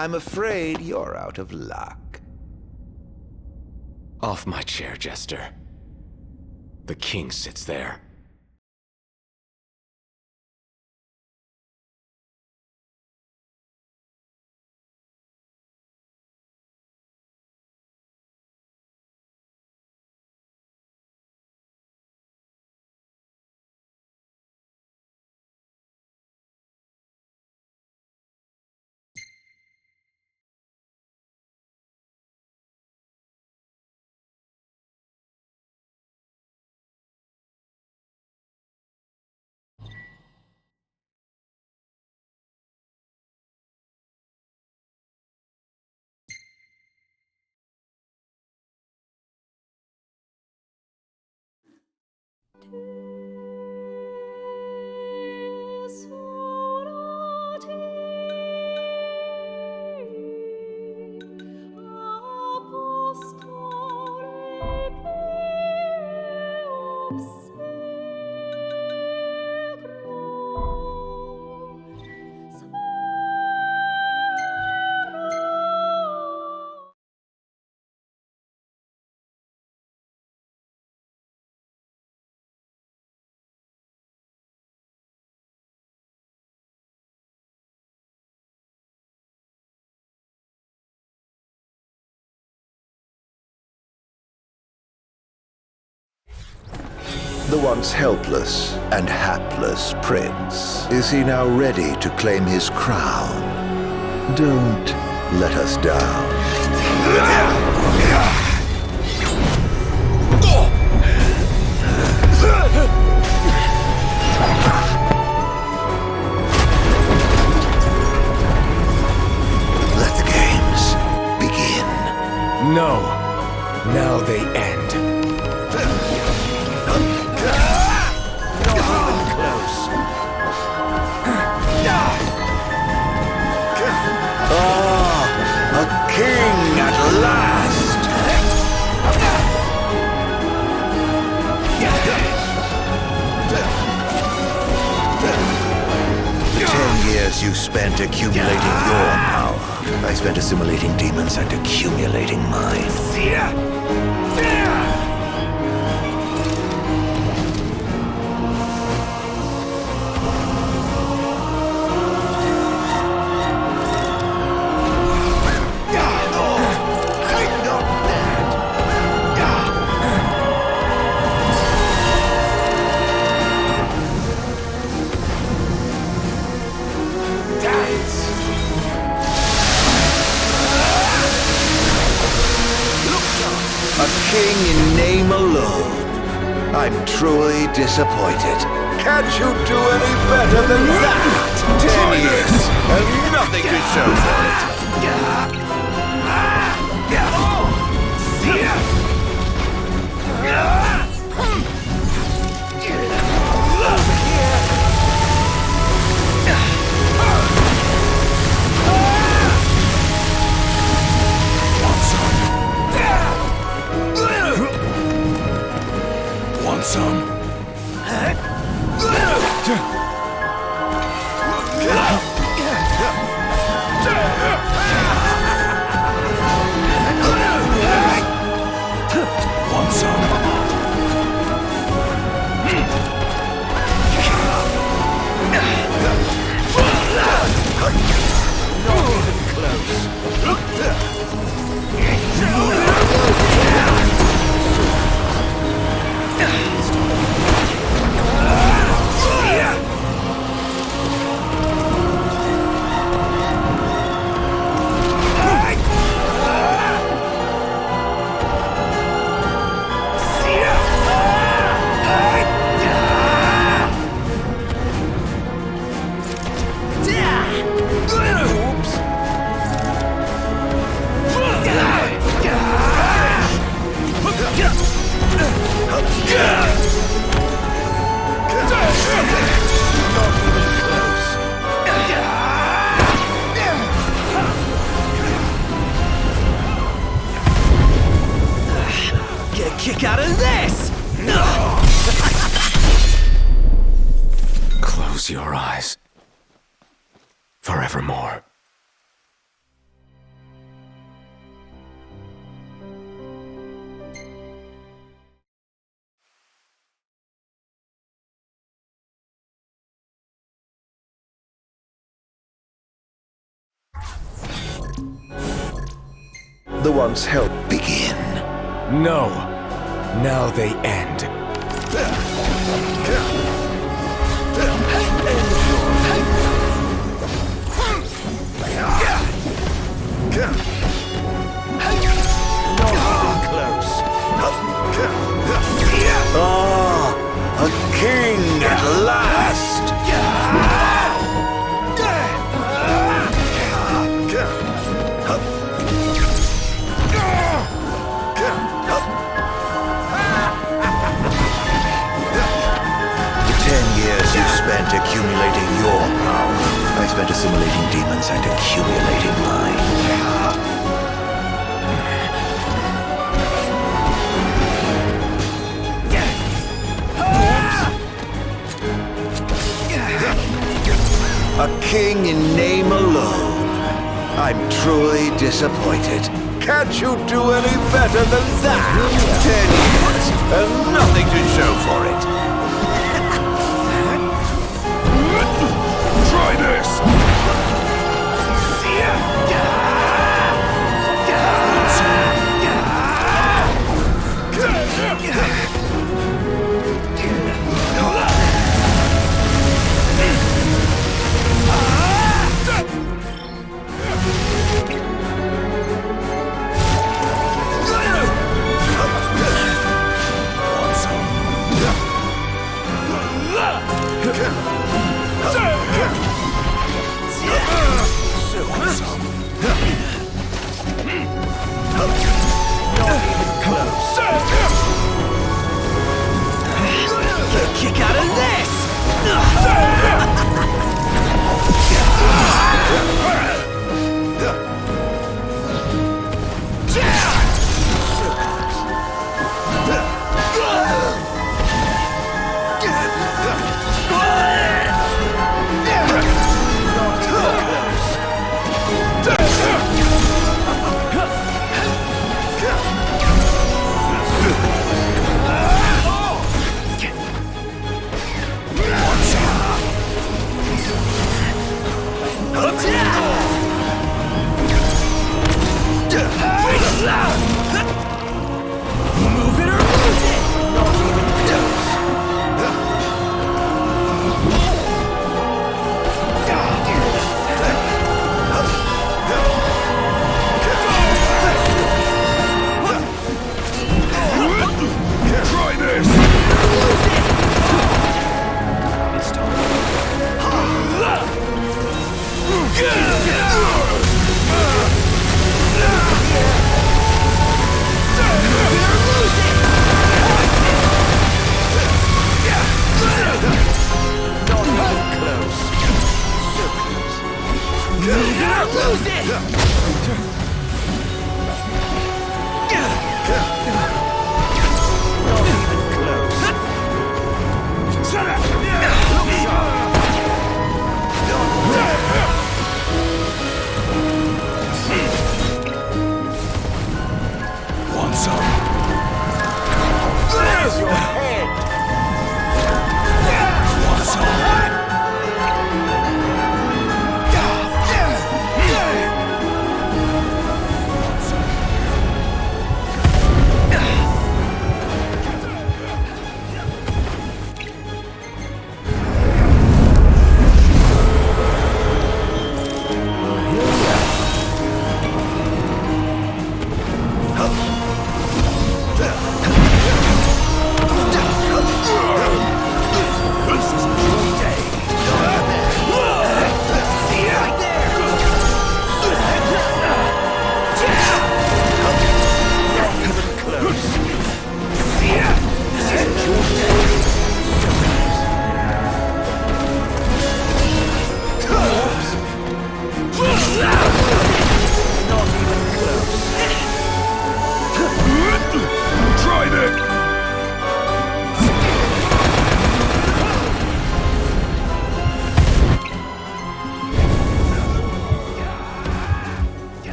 I'm afraid you're out of luck. Off my chair, Jester. The king sits there. The once helpless and hapless prince. Is he now ready to claim his crown? Don't let us down. Let the games begin. No. Now they end. A king at last! The 10 years you spent accumulating your power, I spent assimilating demons and accumulating mine. A king in name alone. I'm truly disappointed. Can't you do any better than that? 10 years, and nothing to show for it. Want some? Want some? Not even close. Get a kick out of this! Close your eyes. Forevermore. The once help begin. No. Now they end. Ah, a king at last! prevent assimilating demons and accumulating mine. A king in name alone. I'm truly disappointed. Can't you do any better than that? 10 years and nothing to show for it. Try this! Kick out of this! Move it or lose it! Try this! It's time. Lose it! Want some? There's your head! Want some?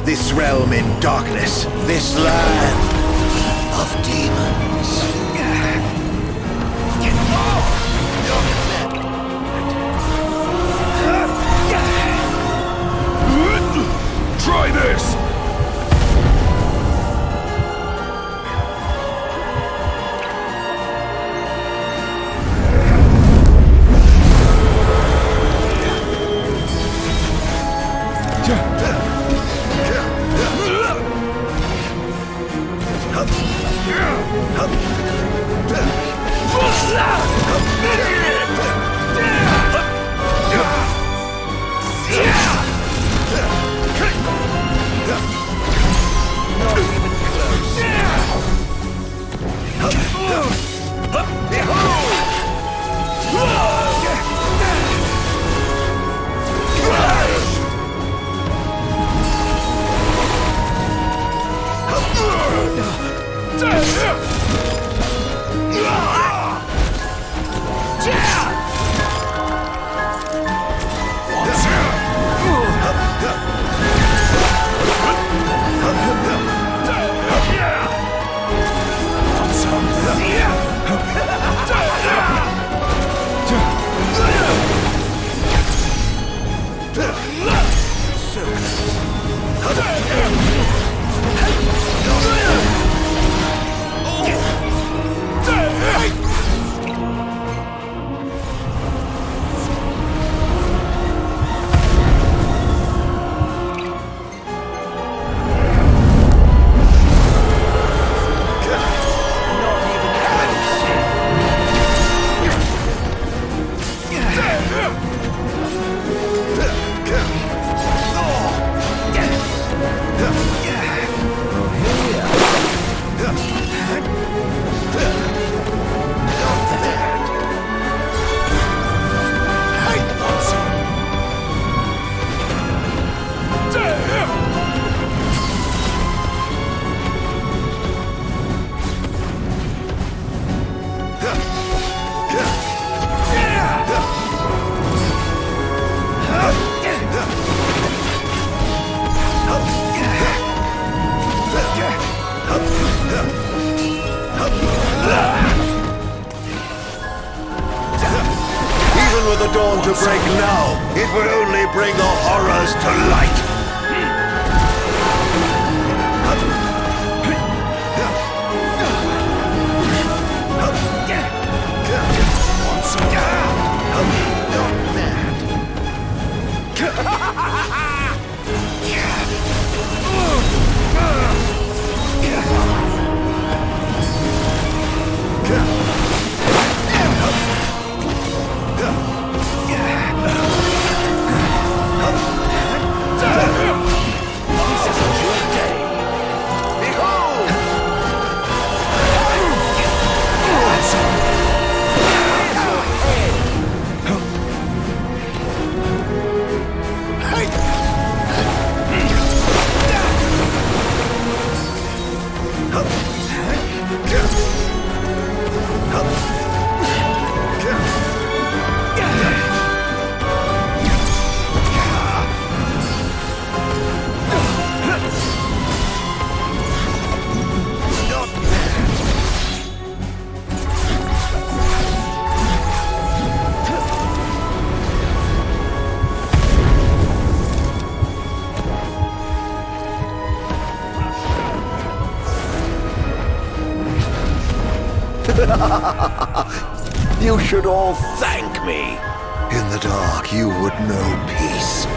This realm in darkness, this land of demons. Try this! To break now, it would only bring the horrors to light. You should all thank me. In the dark, you would know peace.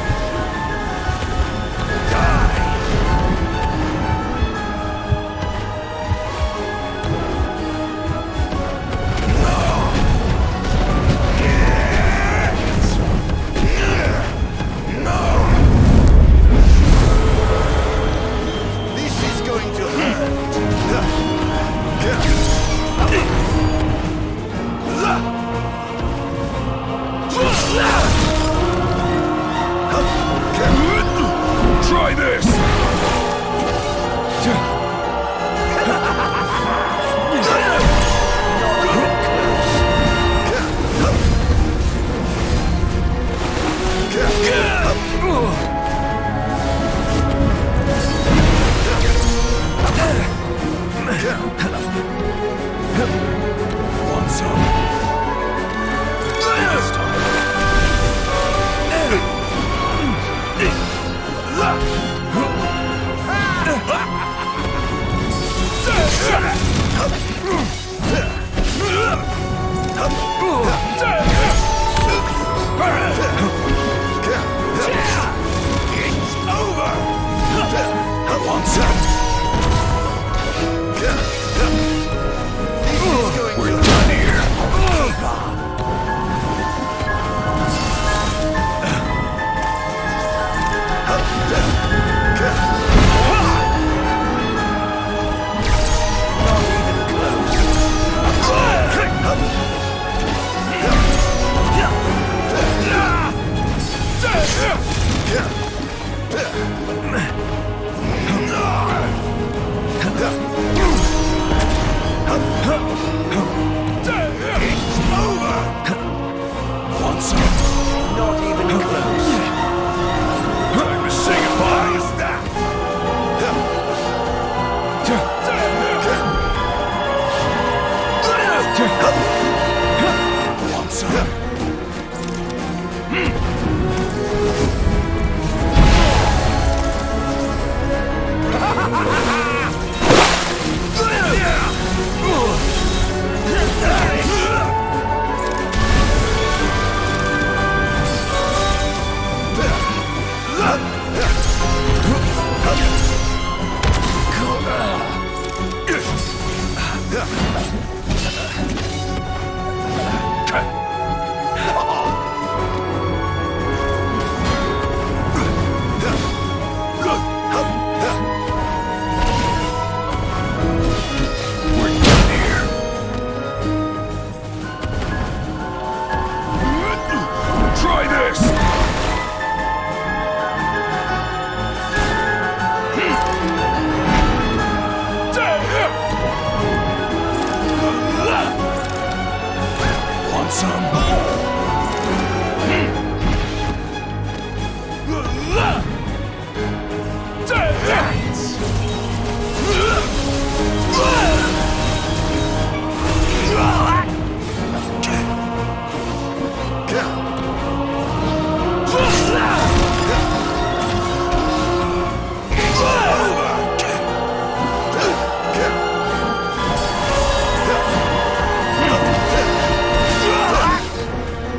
Want some?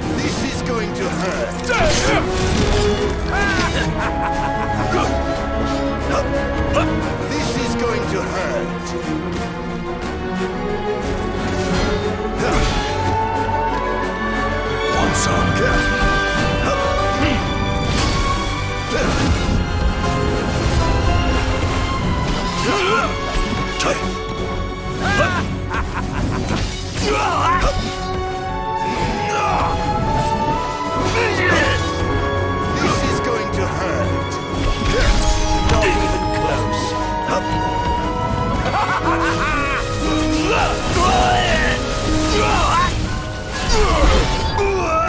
This is going to hurt. This is going to hurt. Want some? This is going to hurt. Not even close.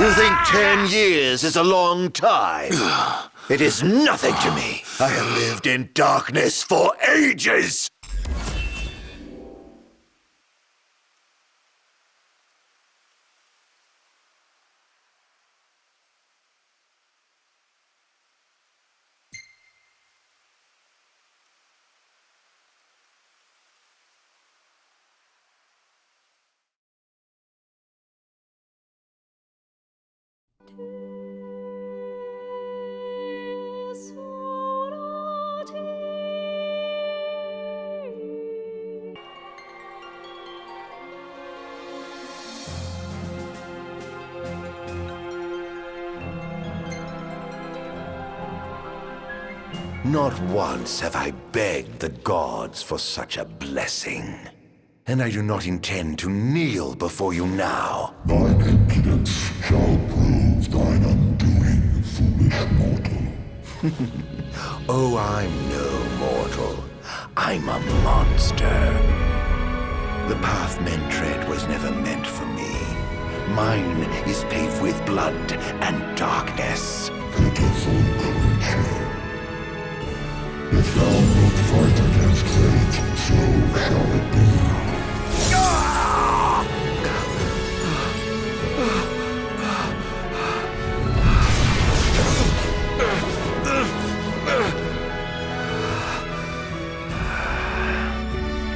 You think 10 years is a long time? It is nothing to me. I have lived in darkness for ages. Not once have I begged the gods for such a blessing. And I do not intend to kneel before you now. Thine impudence shall prove thine undoing, foolish mortal. Oh, I'm no mortal. I'm a monster. The path men tread was never meant for me. Mine is paved with blood and darkness. Pitiful creature. If thou wilt fight against fate, so shall it be.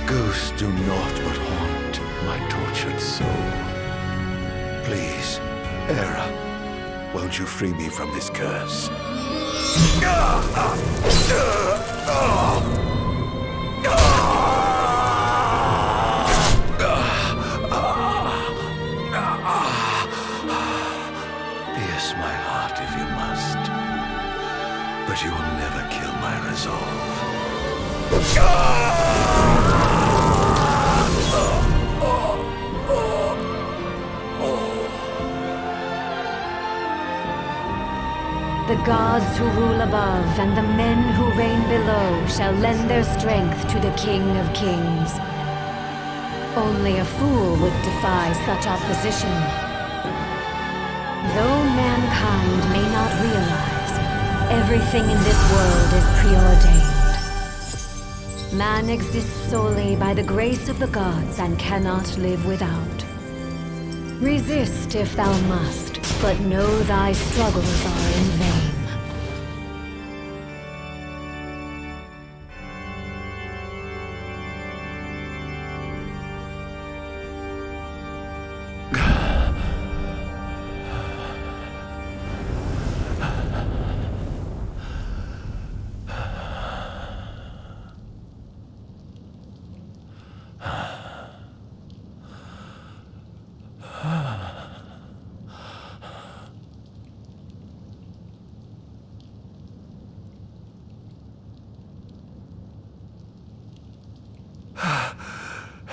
Ghosts do naught but haunt my tortured soul. Please, Era, won't you free me from this curse? Pierce my heart if you must, but you will never kill my resolve. The gods who rule above and the men who reign below shall lend their strength to the King of Kings. Only a fool would defy such opposition. Though mankind may not realize, everything in this world is preordained. Man exists solely by the grace of the gods and cannot live without. Resist if thou must, but know thy struggles are in vain.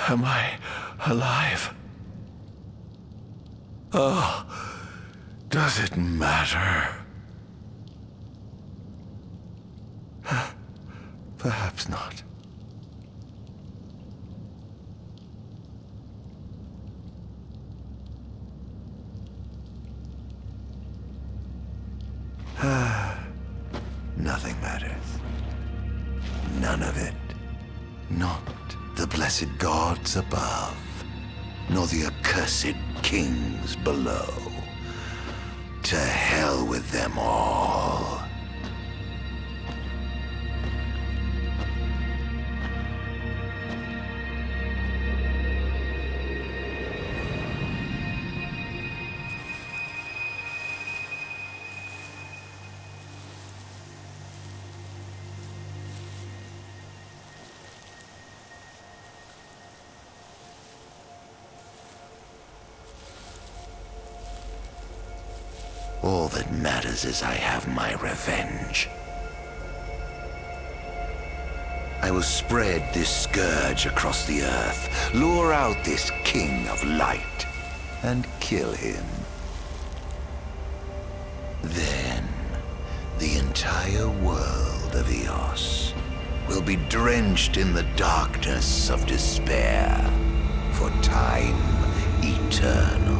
Am I alive? Oh, does it matter? Perhaps not. Nothing matters. None of it. Not the blessed gods above, nor the accursed kings below. To hell with them all. All that matters is I have my revenge. I will spread this scourge across the earth, lure out this king of light, and kill him. Then, the entire world of Eos will be drenched in the darkness of despair for time eternal.